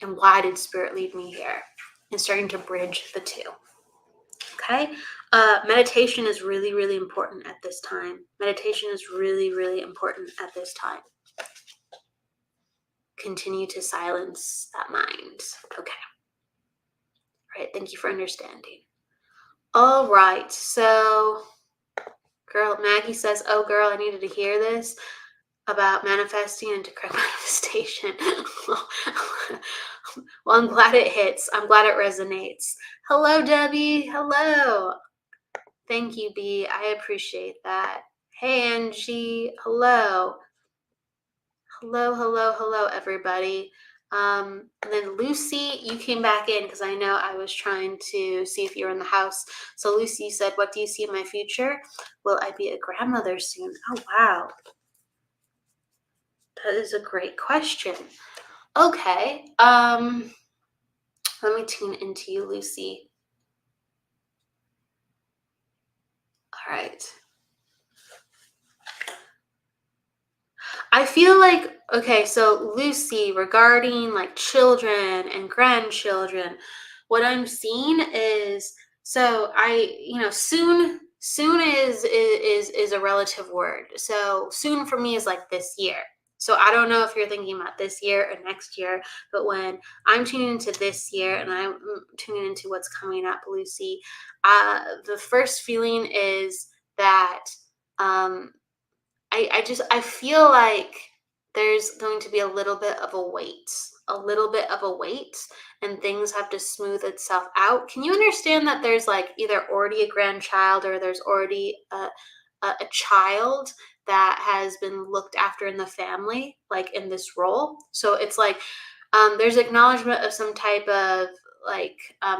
And why did spirit lead me here? And starting to bridge the two. Okay. Meditation is really, really important at this time. Meditation is really, really important at this time. Continue to silence that mind. Okay. All right. Thank you for understanding. All right. So, girl, Maggie says, oh, girl, I needed to hear this about manifesting into correct manifestation. Well, I'm glad it hits. I'm glad it resonates. Hello, Debbie. Hello. Thank you, B. I appreciate that. Hey, Angie. Hello. Hello, everybody. And then Lucy, you came back in because I know I was trying to see if you were in the house. So Lucy said, what do you see in my future? Will I be a grandmother soon? Oh, wow. That is a great question. Okay. Let me tune into you, Lucy. All right. I feel like, okay, so Lucy, regarding like children and grandchildren, what I'm seeing is, so soon is a relative word. So soon for me is like this year. So I don't know if you're thinking about this year or next year, but when I'm tuning into this year and I'm tuning into what's coming up, Lucy, the first feeling is that I feel like there's going to be a little bit of a wait, and things have to smooth itself out. Can you understand that there's like either already a grandchild or there's already a child that has been looked after in the family, like in this role? So it's like there's acknowledgement of some type of like a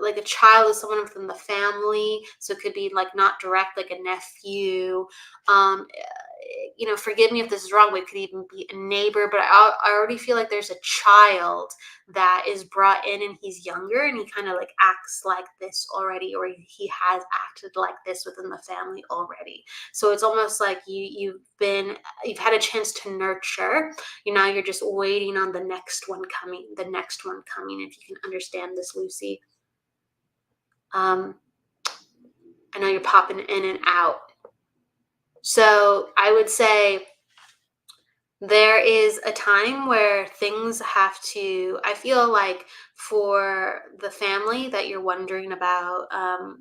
like a child is someone from the family, so it could be like not direct, like a nephew. Forgive me if this is wrong, but it could even be a neighbor. But I already feel like there's a child that is brought in, and he's younger, and he kind of like acts like this already, or he has acted like this within the family already. So it's almost like you've had a chance to nurture. You're just waiting on the next one coming. If you can understand this, Lucy. I know you're popping in and out. So I would say there is a time where things have to, I feel like for the family that you're wondering about,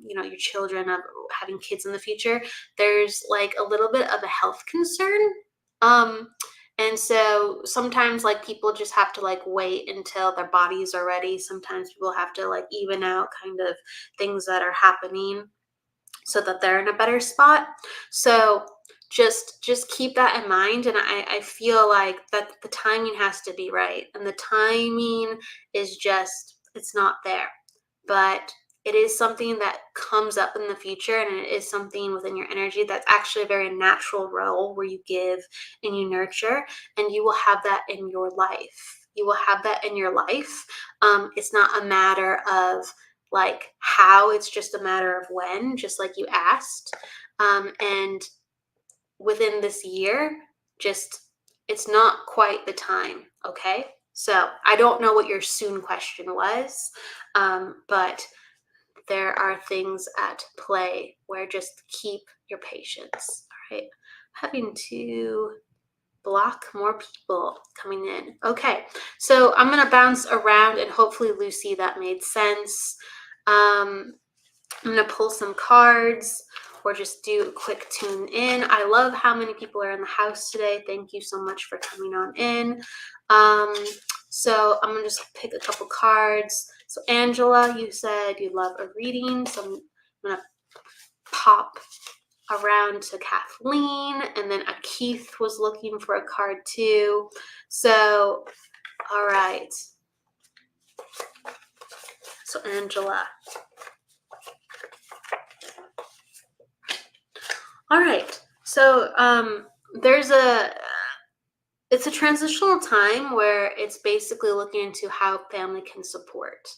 your children of having kids in the future, there's like a little bit of a health concern. And so sometimes like people just have to like wait until their bodies are ready. Sometimes people have to like even out kind of things that are happening so that they're in a better spot. So just keep that in mind. And I feel like that the timing has to be right. And the timing is just, it's not there. But it is something that comes up in the future, and it is something within your energy that's actually a very natural role where you give and you nurture, and you will have that in your life. It's not a matter of like how, it's just a matter of when, just like you asked. And within this year, it's not quite the time. Okay. So I don't know what your soon question was, but there are things at play where just keep your patience. All right. Having to block more people coming in. Okay. So I'm going to bounce around, and hopefully, Lucy, that made sense. I'm going to pull some cards or just do a quick tune in. I love how many people are in the house today. Thank you so much for coming on in. So I'm going to just pick a couple cards. So Angela, you said you love a reading. So I'm going to pop around to Kathleen, and then a Keith was looking for a card too. So, all right. So Angela. All right. So it's a transitional time where it's basically looking into how family can support.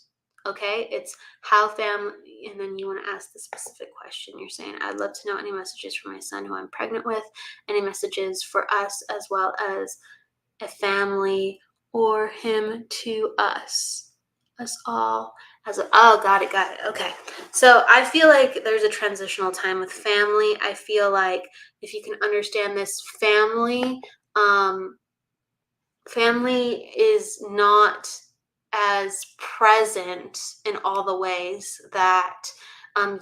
Okay, it's how family, and then you want to ask the specific question. You're saying, I'd love to know any messages for my son who I'm pregnant with, any messages for us as well as a family, or him to us all, Oh, got it, got it. Okay. So I feel like there's a transitional time with family. I feel like if you can understand this, um, family is not as present in all the ways that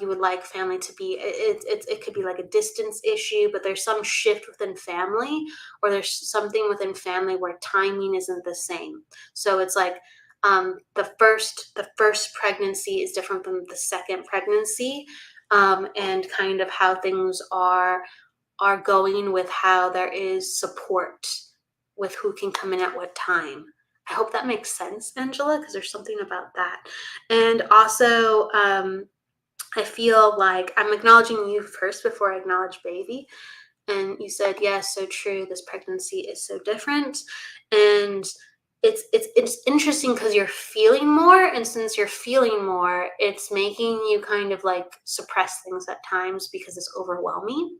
you would like family to be. It could be like a distance issue, but there's some shift within family, or there's something within family where timing isn't the same. So it's like the first pregnancy is different from the second pregnancy, and kind of how things are going with how there is support with who can come in at what time. I hope that makes sense, Angela, because there's something about that. And also, I feel like I'm acknowledging you first before I acknowledge baby. And you said, yes, so true. This pregnancy is so different. And it's interesting because you're feeling more. And since you're feeling more, it's making you kind of like suppress things at times because it's overwhelming.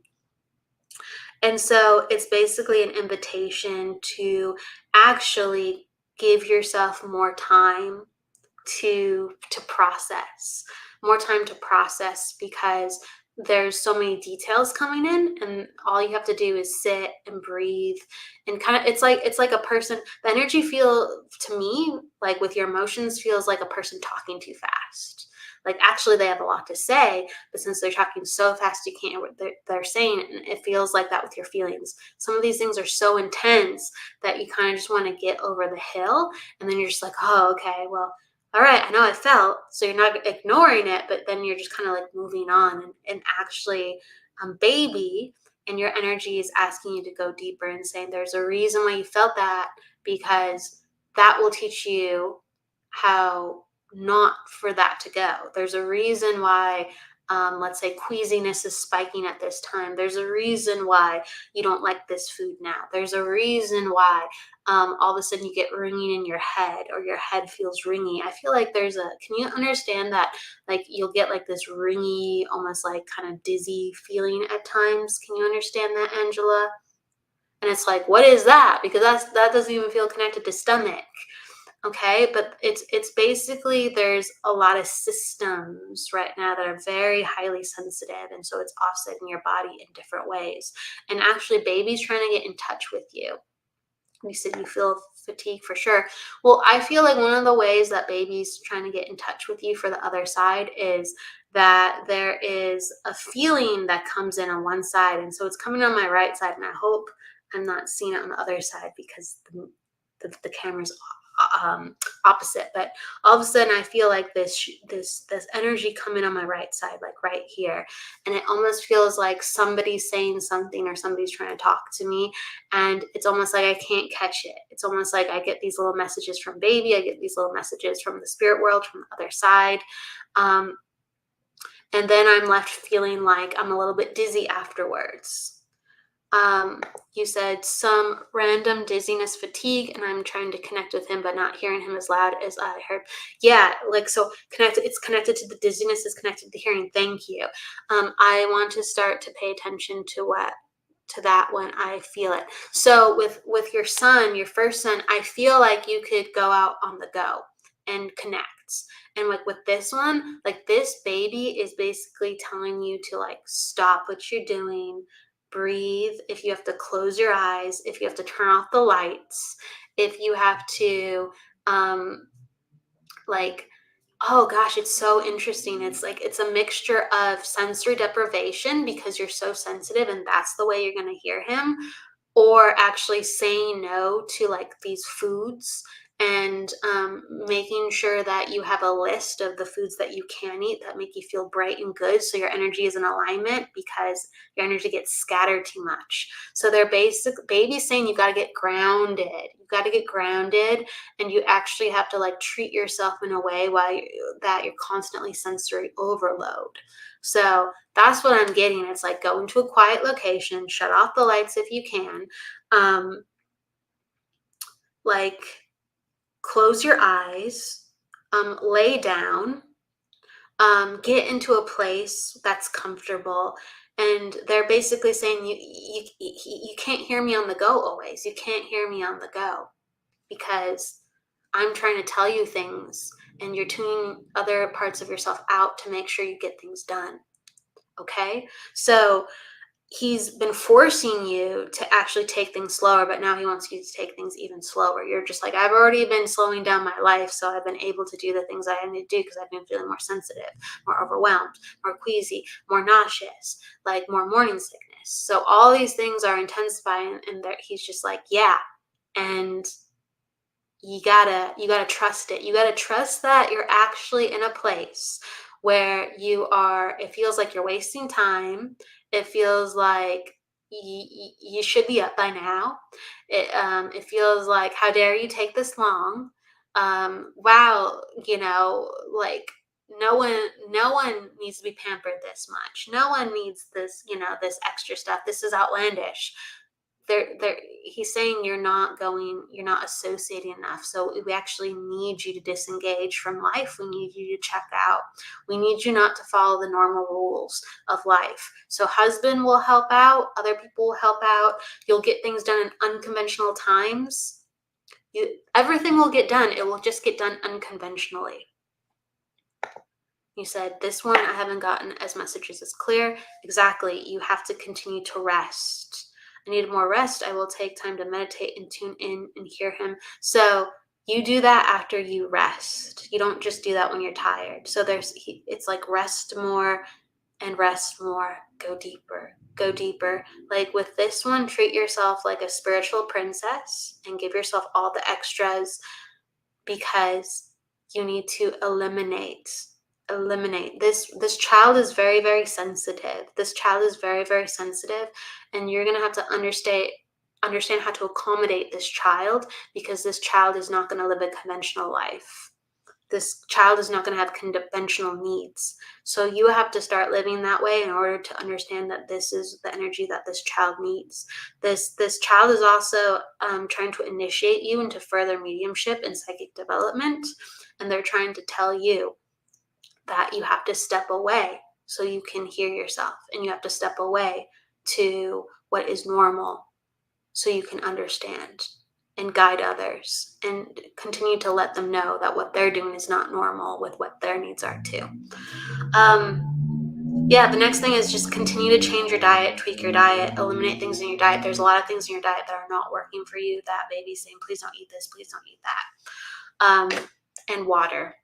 And so it's basically an invitation to actually give yourself more time to process, more time to process, because there's so many details coming in, and all you have to do is sit and breathe and kind of it's like a person, the energy feel to me like with your emotions feels like a person talking too fast. Like actually they have a lot to say, but since they're talking so fast you can't hear what they're saying, and it feels like that with your feelings. Some of these things are so intense that you kind of just want to get over the hill, and then you're just like, oh, okay, well, all right, I know I felt. So you're not ignoring it, but then you're just kind of like moving on, and actually, baby, and your energy is asking you to go deeper and saying there's a reason why you felt that, because that will teach you how not for that to go. There's a reason why, let's say, queasiness is spiking at this time. There's a reason why you don't like this food now. There's a reason why all of a sudden you get ringing in your head, or your head feels ringy. I feel like can you understand that? Like you'll get like this ringy, almost like kind of dizzy feeling at times. Can you understand that, Angela? And it's like, what is that? Because that doesn't even feel connected to stomach. Okay, but it's basically there's a lot of systems right now that are very highly sensitive, and so it's offsetting your body in different ways. And actually, baby's trying to get in touch with you. You said you feel fatigue for sure. Well, I feel like one of the ways that baby's trying to get in touch with you for the other side is that there is a feeling that comes in on one side. And so it's coming on my right side. And I hope I'm not seeing it on the other side because the camera's opposite. But all of a sudden I feel like this energy coming on my right side, like right here. And it almost feels like somebody's saying something, or somebody's trying to talk to me, and it's almost like I can't catch it. It's almost like I get these little messages from baby, I get these little messages from the spirit world, from the other side, um, and then I'm left feeling like I'm a little bit dizzy afterwards. um, you said some random dizziness, fatigue, and I'm trying to connect with him but not hearing him as loud as I heard. Yeah, like so connected. It's connected to the dizziness, is connected to hearing. Thank you. I want to start to pay attention to that when I feel it. So with your son, your first son, I feel like you could go out on the go and connect. And like with this one, like this baby is basically telling you to like stop what you're doing, breathe. If you have to close your eyes, if you have to turn off the lights, if you have to like, oh gosh, it's so interesting. It's like it's a mixture of sensory deprivation because you're so sensitive and that's the way you're going to hear him, or actually saying no to like these foods, and making sure that you have a list of the foods that you can eat that make you feel bright and good, so your energy is in alignment, because your energy gets scattered too much. So they're babies saying you got to get grounded. You got to get grounded, and you actually have to like treat yourself in a way that you're constantly sensory overload. So that's what I'm getting. It's like go into a quiet location, shut off the lights if you can, um, like close your eyes, lay down, get into a place that's comfortable. And they're basically saying you can't hear me on the go always. You can't hear me on the go because I'm trying to tell you things, and you're tuning other parts of yourself out to make sure you get things done. Okay? So he's been forcing you to actually take things slower, but now he wants you to take things even slower. You're just like, I've already been slowing down my life, so I've been able to do the things I need to do because I've been feeling more sensitive, more overwhelmed, more queasy, more nauseous, like more morning sickness. So all these things are intensifying, and he's just like, yeah. And you gotta trust it. You gotta trust that you're actually in a place where it feels like you're wasting time. It feels like you should be up by now. It feels like, how dare you take this long? Wow, like no one needs to be pampered this much. No one needs this, this extra stuff. This is outlandish. There He's saying you're not associating enough, so we actually need you to disengage from life. We need you to check out. We need you not to follow the normal rules of life. So husband will help out, other people will help out, you'll get things done in unconventional times. Everything will get done, it will just get done unconventionally. You said, this one I haven't gotten as messages as clear. Exactly. You have to continue to rest. I need more rest. I will take time to meditate and tune in and hear him. So you do that after you rest. You don't just do that when you're tired. So it's like rest more and rest more. Go deeper. Go deeper. Like with this one, treat yourself like a spiritual princess and give yourself all the extras, because you need to eliminate this child is very, very sensitive. This child is very, very sensitive, and you're going to have to understand how to accommodate this child, because this child is not going to live a conventional life. This child is not going to have conventional needs. So you have to start living that way in order to understand that this is the energy that this child needs. This child is also trying to initiate you into further mediumship and psychic development, and they're trying to tell you that you have to step away so you can hear yourself, and you have to step away to what is normal so you can understand and guide others and continue to let them know that what they're doing is not normal with what their needs are too. The next thing is just continue to change your diet, tweak your diet, eliminate things in your diet. There's a lot of things in your diet that are not working for you, that baby's saying, please don't eat this, please don't eat that. And water.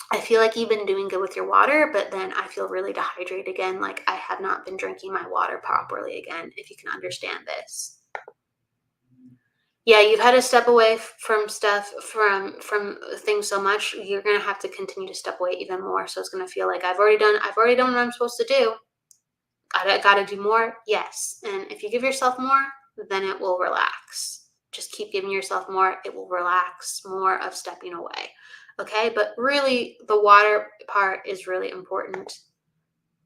I feel like you've been doing good with your water, but then I feel really dehydrated again. Like I have not been drinking my water properly again, if you can understand this. Yeah, you've had to step away from stuff, from things so much. You're going to have to continue to step away even more. So it's going to feel like I've already done what I'm supposed to do. I got to do more. Yes. And if you give yourself more, then it will relax. Just keep giving yourself more. It will relax. More of stepping away. Okay. But really, the water part is really important.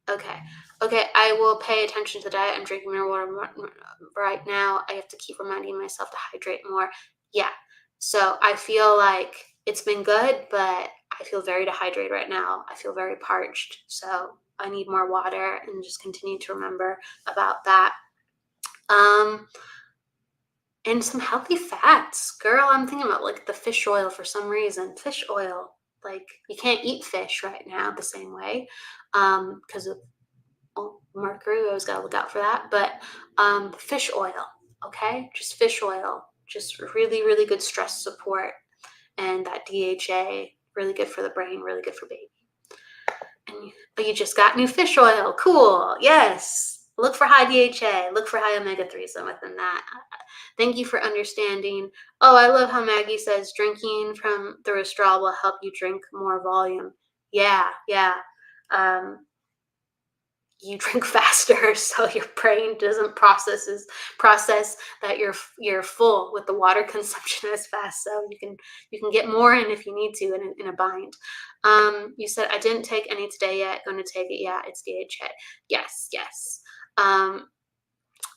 Okay. I will pay attention to the diet. I'm drinking more water right now. I have to keep reminding myself to hydrate more. Yeah. So I feel like it's been good, but I feel very dehydrated right now. I feel very parched. So I need more water, and just continue to remember about that. And some healthy fats. Girl, I'm thinking about like the fish oil for some reason. Fish oil. Like you can't eat fish right now the same way because of mercury. We always got to look out for that. But fish oil, okay? Just fish oil. Just really, really good stress support. And that DHA, really good for the brain, really good for baby. And you just got new fish oil. Cool. Yes. Look for high DHA. Look for high omega-3s within that. Thank you for understanding. Oh, I love how Maggie says drinking from through a straw will help you drink more volume. Yeah. You drink faster, so your brain doesn't process that you're full with the water consumption as fast. So you can get more in if you need to in a bind. You said I didn't take any today yet. Going to take it. Yeah, it's DHA. Yes.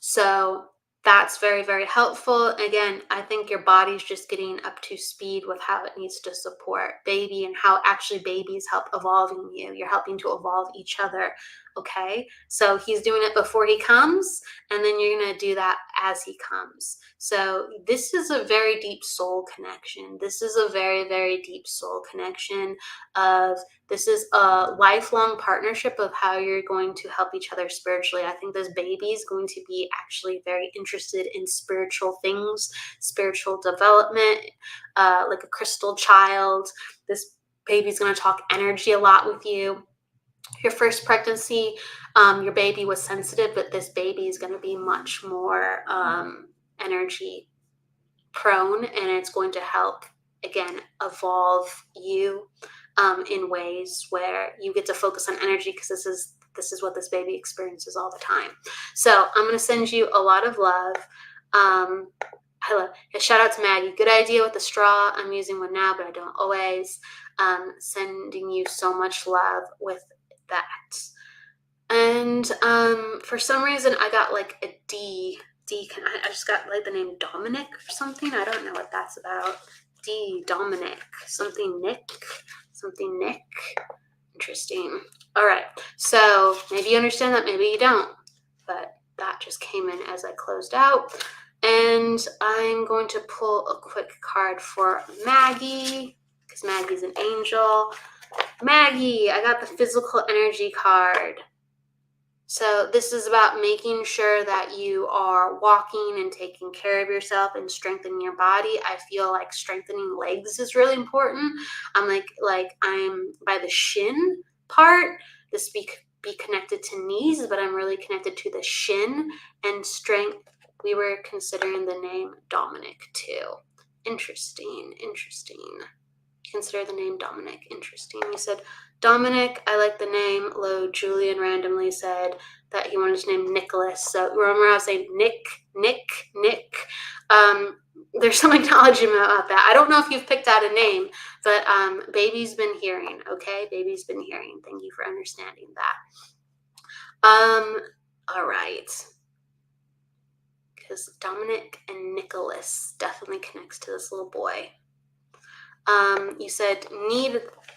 So that's very, very helpful. Again, I think your body's just getting up to speed with how it needs to support baby, and how actually babies help evolving you. You're helping to evolve each other. Okay, so he's doing it before he comes, and then you're going to do that as he comes. So this is a very deep soul connection. This is a very, very deep soul connection of this is a lifelong partnership of how you're going to help each other spiritually. I think this baby is going to be actually very interested in spiritual things, spiritual development, like a crystal child. This baby's going to talk energy a lot with you. Your first pregnancy, your baby was sensitive, but this baby is going to be much more energy prone, and it's going to help, again, evolve you in ways where you get to focus on energy, because this is what this baby experiences all the time. So I'm going to send you a lot of love. Shout out to Maggie. Good idea with the straw. I'm using one now, but I don't always. Sending you so much love with that. And for some reason I got like a D. I just got like the name Dominic or something. I don't know what that's about. Dominic. Something Nick. Interesting. All right. So maybe you understand that, maybe you don't. But that just came in as I closed out. And I'm going to pull a quick card for Maggie, because Maggie's an angel. Maggie, I got the physical energy card. So this is about making sure that you are walking and taking care of yourself and strengthening your body. I feel like strengthening legs is really important. I'm like I'm by the shin part. This be connected to knees, but I'm really connected to the shin and strength. We were considering the name Dominic too. Interesting. Consider the name Dominic. Interesting. You said Dominic, I like the name. Lo, Julian randomly said that he wanted to name Nicholas. So remember I was saying Nick. There's some acknowledgement about that. I don't know if you've picked out a name, but baby's been hearing, okay? Baby's been hearing. Thank you for understanding that. All right. Because Dominic and Nicholas definitely connects to this little boy. You said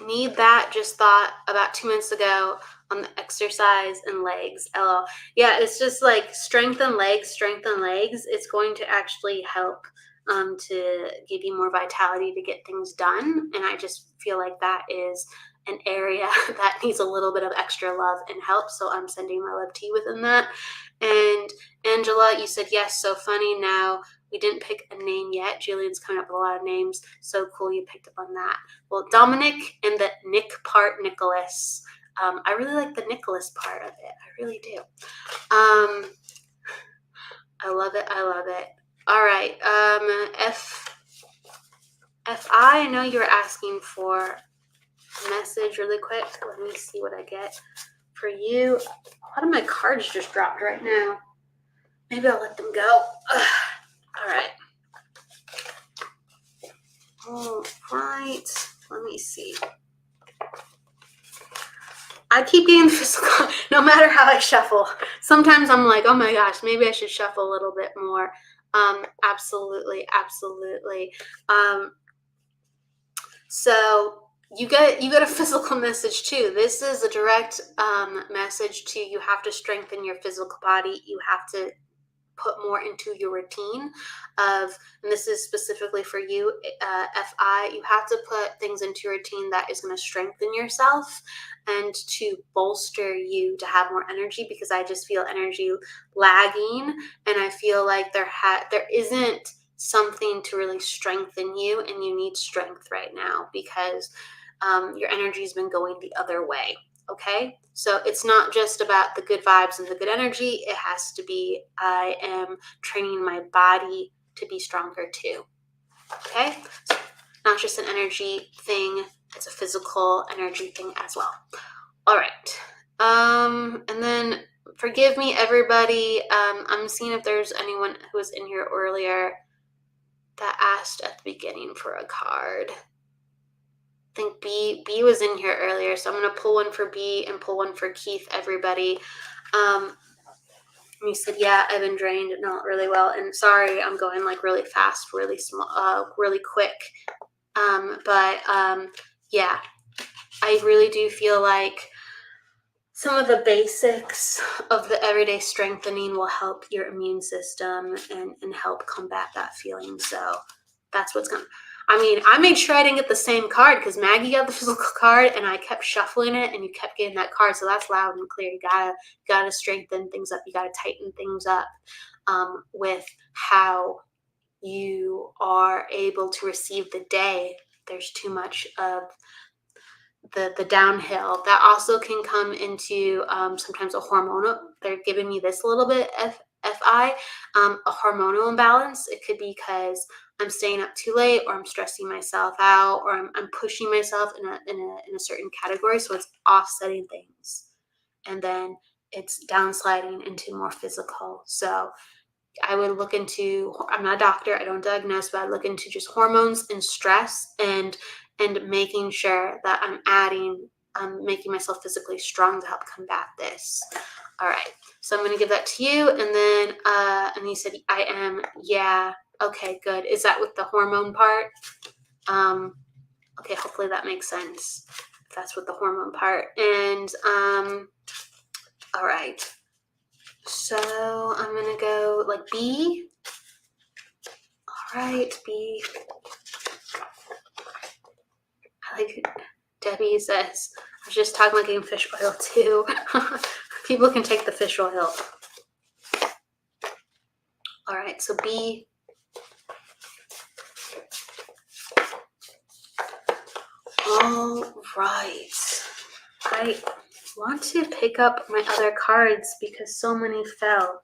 need that, just thought about 2 minutes ago on the exercise and legs. LOL. Yeah, it's just like strengthen legs. It's going to actually help to give you more vitality to get things done. And I just feel like that is an area that needs a little bit of extra love and help. So I'm sending my love to you within that. And Angela, you said yes, so funny. Now we didn't pick a name yet. Julian's coming up with a lot of names. So cool you picked up on that. Well, Dominic and the Nick part, Nicholas. I really like the Nicholas part of it. I really do. I love it. All right. I know you were asking for a message really quick. Let me see what I get for you. A lot of my cards just dropped right now. Maybe I'll let them go. All right. All right. Let me see. I keep getting physical no matter how I shuffle. Sometimes I'm like, oh my gosh, maybe I should shuffle a little bit more. Absolutely. So you get a physical message too. This is a direct message to you have to strengthen your physical body. You have to put more into your routine and this is specifically for you, FI, you have to put things into your routine that is going to strengthen yourself and to bolster you to have more energy, because I just feel energy lagging, and I feel like there isn't something to really strengthen you, and you need strength right now because your energy has been going the other way. Okay, so it's not just about the good vibes and the good energy. It has to be, I am training my body to be stronger too. Okay, so not just an energy thing, it's a physical energy thing as well. All right, and then forgive me, everybody. I'm seeing if there's anyone who was in here earlier that asked at the beginning for a card. I think B was in here earlier, so I'm going to pull one for B and pull one for Keith, everybody. You said, yeah, I've been drained, not really well, and sorry, I'm going like really fast, really small, really quick. But yeah, I really do feel like some of the basics of the everyday strengthening will help your immune system and help combat that feeling. So that's what's going to, I mean, I made sure I didn't get the same card because Maggie got the physical card and I kept shuffling it and you kept getting that card. So that's loud and clear. You gotta strengthen things up. You gotta tighten things up with how you are able to receive the day. There's too much of the downhill that also can come into sometimes a hormonal. They're giving me this a little bit fi a hormonal imbalance. It could be because I'm staying up too late, or I'm stressing myself out, or I'm pushing myself in a certain category, so it's offsetting things, and then it's downsliding into more physical. So I would look into, I'm not a doctor, I don't diagnose, but I look into just hormones and stress and making sure that making myself physically strong to help combat this. All right, so I'm going to give that to you. And then, and you said, I am, yeah. Okay, good. Is that with the hormone part? Okay, hopefully that makes sense. If that's with the hormone part. And, all right. So I'm going to go like B. All right, B. I like Debbie says, I was just talking about getting fish oil too. People can take the fish oil. All right, so B. All right. I want to pick up my other cards because so many fell.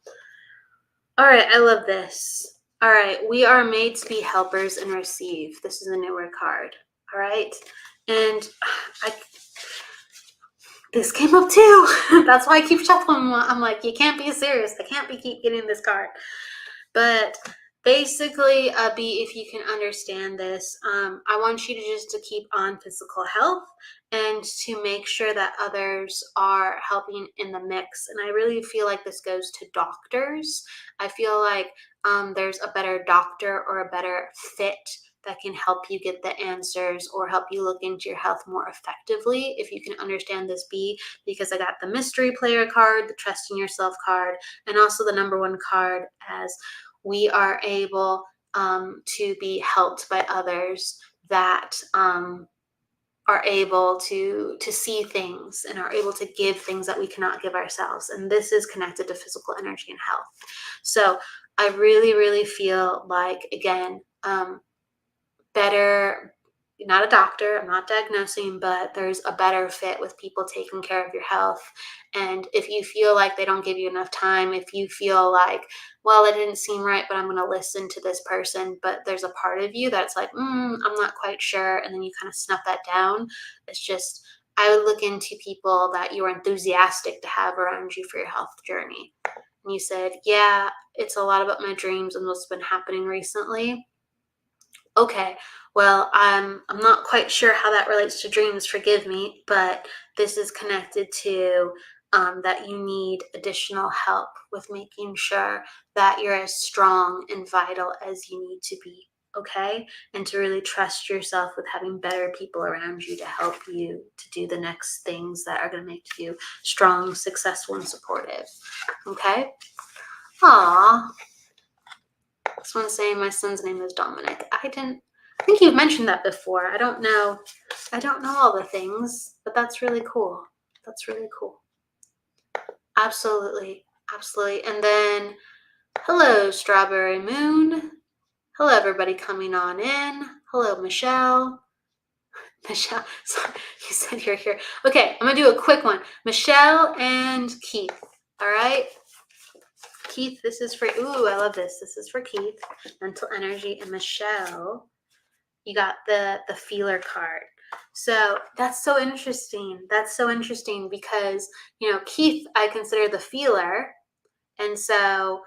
All right, I love this. All right, we are made to be helpers and receive. This is a newer card. All right, and this came up too. That's why I keep shuffling. I'm like, you can't be serious. I can't keep getting this card. But basically, B, if you can understand this, I want you to just keep on physical health and to make sure that others are helping in the mix. And I really feel like this goes to doctors. I feel like there's a better doctor or a better fit that can help you get the answers or help you look into your health more effectively if you can understand this B, because I got the mystery player card, the trust in yourself card, and also the number one card as we are able to be helped by others that are able to see things and are able to give things that we cannot give ourselves. And this is connected to physical energy and health. So I really, really feel like, again, better, not a doctor, I'm not diagnosing, but there's a better fit with people taking care of your health. And if you feel like they don't give you enough time, if you feel like, well, it didn't seem right, but I'm going to listen to this person, but there's a part of you that's like, I'm not quite sure, and then you kind of snuff that down. It's just, I would look into people that you are enthusiastic to have around you for your health journey. And you said, yeah, it's a lot about my dreams and what's been happening recently. Okay, well, I'm not quite sure how that relates to dreams, forgive me, but this is connected to that you need additional help with making sure that you're as strong and vital as you need to be, okay? And to really trust yourself with having better people around you to help you to do the next things that are going to make you strong, successful, and supportive, okay? Aw. Someone saying my son's name is Dominic. I think you've mentioned that before. I don't know all the things, but that's really cool. That's really cool. Absolutely. Absolutely. And then, hello, Strawberry Moon. Hello, everybody coming on in. Hello, Michelle. Michelle, sorry, you said you're here. Okay, I'm going to do a quick one. Michelle and Keith. All right. Keith, this is for, ooh, I love this. This is for Keith, mental energy, and Michelle, you got the feeler card. So that's so interesting. That's so interesting because, Keith, I consider the feeler. And so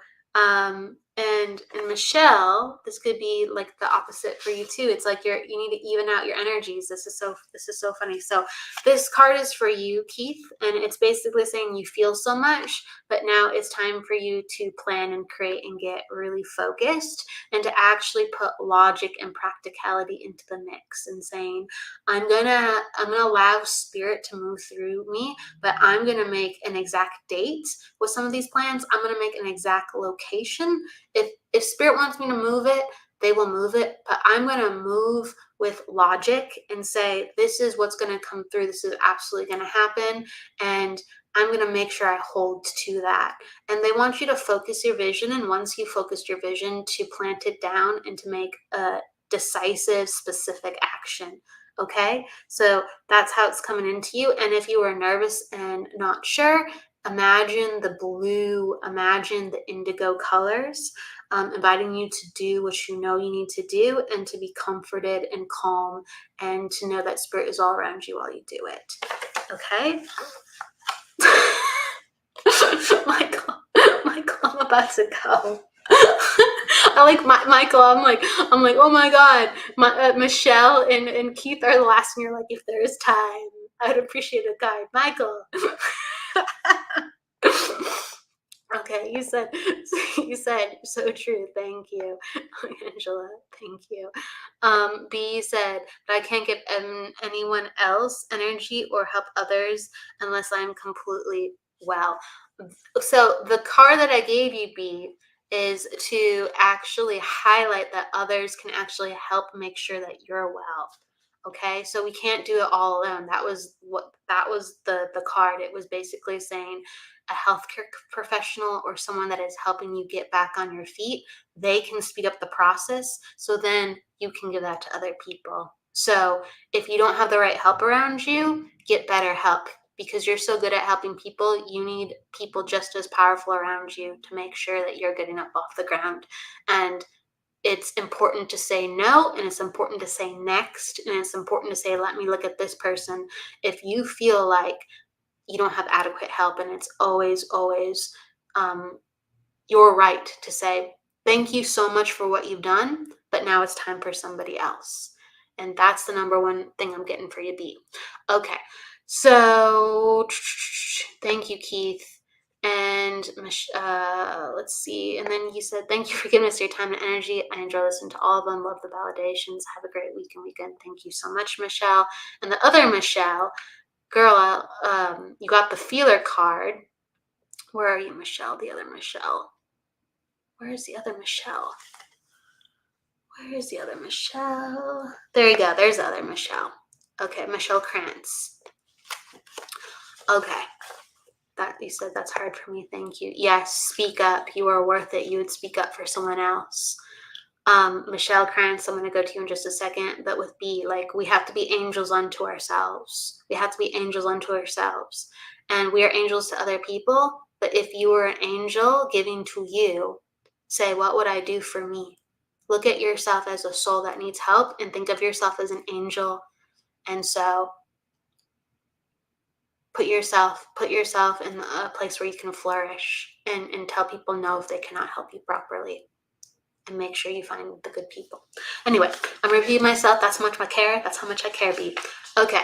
And Michelle, this could be like the opposite for you too. It's like you need to even out your energies. This is so funny. So this card is for you, Keith, and it's basically saying you feel so much, but now it's time for you to plan and create and get really focused and to actually put logic and practicality into the mix and saying, I'm gonna allow spirit to move through me, but I'm gonna make an exact date with some of these plans. I'm gonna make an exact location. If spirit wants me to move it, they will move it, but I'm going to move with logic and say, this is what's going to come through. This is absolutely going to happen. And I'm going to make sure I hold to that. And they want you to focus your vision. And once you focused your vision, to plant it down and to make a decisive, specific action. Okay. So that's how it's coming into you. And if you are nervous and not sure, imagine the blue, imagine the indigo colors, inviting you to do what you know you need to do and to be comforted and calm and to know that spirit is all around you while you do it. Okay? Michael, I'm about to go. I like Michael. I'm like, oh my God, Michelle and Keith are the last one. You're like, if there is time, I would appreciate a guide, Michael. Okay, you said so true. Thank you, Angela. Thank you. B said, but I can't give anyone else energy or help others unless I'm completely well. So the card that I gave you, B, is to actually highlight that others can actually help make sure that you're well. Okay, so we can't do it all alone. That was the card. It was basically saying a healthcare professional or someone that is helping you get back on your feet, they can speed up the process. So then you can give that to other people. So if you don't have the right help around you, get better help, because you're so good at helping people. You need people just as powerful around you to make sure that you're getting up off the ground. And it's important to say no, and it's important to say next, and it's important to say, let me look at this person. If you feel like you don't have adequate help, and it's always your right to say, thank you so much for what you've done, but now it's time for somebody else. And that's the number one thing I'm getting for you, B. Okay, so thank you, Keith. And let's see. And then you said, thank you for giving us your time and energy. I enjoy listening to all of them. Love the validations. Have a great week and weekend. Thank you so much, Michelle. And the other Michelle, girl, you got the feeler card. Where are you, Michelle? The other Michelle. Where is the other Michelle? Where is the other Michelle? There you go. There's the other Michelle. Okay, Michelle Krantz. Okay. That you said that's hard for me. Thank you. Yes, speak up. You are worth it. You would speak up for someone else. Michelle Krantz, I'm going to go to you in just a second. But with B, like, we have to be angels unto ourselves. We have to be angels unto ourselves. And we are angels to other people. But if you were an angel giving to you, say, what would I do for me? Look at yourself as a soul that needs help and think of yourself as an angel. And so put yourself in a place where you can flourish and tell people no if they cannot help you properly. And make sure you find the good people. Anyway, I'm repeating myself. That's how much I care. That's how much I care, B. Okay.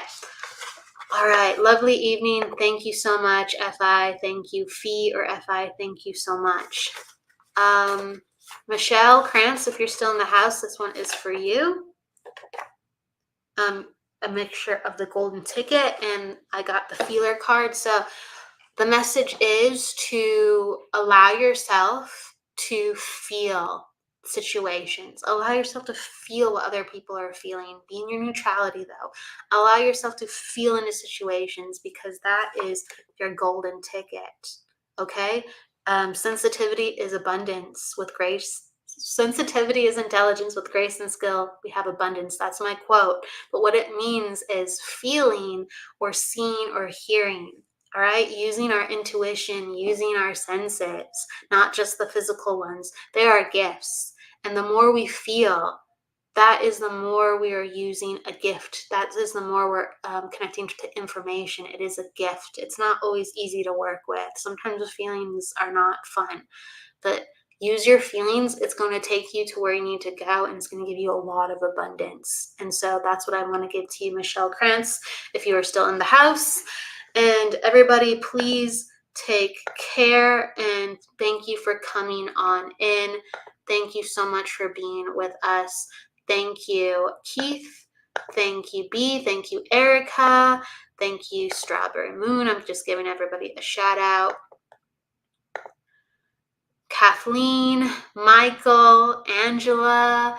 All right. Lovely evening. Thank you so much, FI. Thank you, Fee or FI. Thank you so much. Michelle Krantz, if you're still in the house, this one is for you. A mixture of the golden ticket, and I got the feeler card. So the message is to allow yourself to feel situations. Allow yourself to feel what other people are feeling. Be in your neutrality, though. Allow yourself to feel into situations, because that is your golden ticket. Okay? Sensitivity is abundance with grace. Sensitivity is intelligence with grace and skill. We have abundance. That's my quote. But what it means is feeling or seeing or hearing. All right, using our intuition, using our senses, not just the physical ones. They are gifts. And the more we feel, that is the more we are using a gift. That is the more we're connecting to information. It is a gift. It's not always easy to work with. Sometimes the feelings are not fun. But use your feelings. It's going to take you to where you need to go, and it's going to give you a lot of abundance. And so that's what I want to give to you, Michelle Krantz, if you are still in the house. And everybody, please take care, and thank you for coming on in. Thank you so much for being with us. Thank you, Keith. Thank you, B. Thank you, Erica. Thank you, Strawberry Moon. I'm just giving everybody a shout out. Kathleen, Michael, Angela,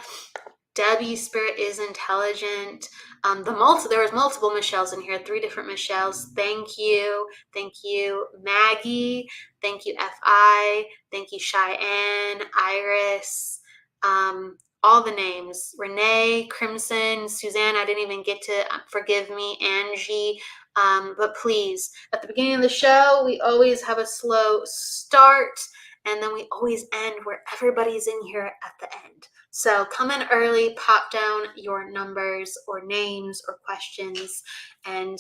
Debbie, Spirit is Intelligent. There was multiple Michelles in here, 3 different Michelles. Thank you. Thank you, Maggie. Thank you, FI. Thank you, Cheyenne, Iris. All the names. Renee, Crimson, Suzanne, I didn't even get to, forgive me, Angie. But please, at the beginning of the show, we always have a slow start, and then we always end where everybody's in here at the end. So come in early, pop down your numbers or names or questions, and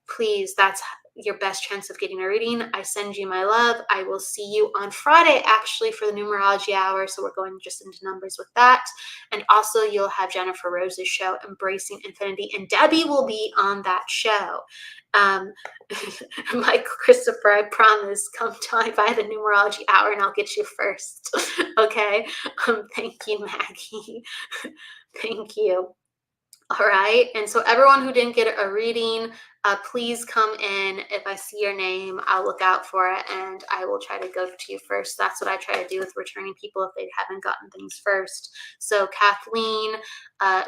please, that's your best chance of getting a reading. I send you my love. I will see you on Friday, actually, for the numerology hour. So we're going just into numbers with that. And also, you'll have Jennifer Rose's show, Embracing Infinity, and Debbie will be on that show. Michael Christopher, I promise, come by the numerology hour and I'll get you first. Okay. Thank you, Maggie. Thank you. All right. And so everyone who didn't get a reading, please come in. If I see your name, I'll look out for it and I will try to go to you first. That's what I try to do with returning people if they haven't gotten things first. So Kathleen,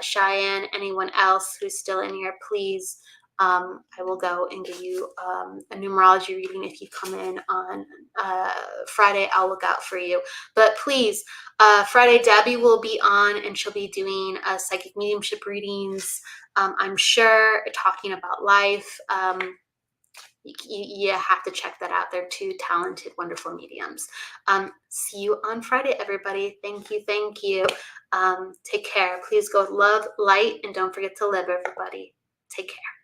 Cheyenne, anyone else who's still in here, please, I will go and give you a numerology reading. If you come in on Friday, I'll look out for you. But please, Friday, Debbie will be on and she'll be doing psychic mediumship readings. I'm sure, talking about life. You have to check that out. They're 2 talented, wonderful mediums. See you on Friday, everybody. Thank you. Thank you. Take care. Please go love, light, and don't forget to live, everybody. Take care.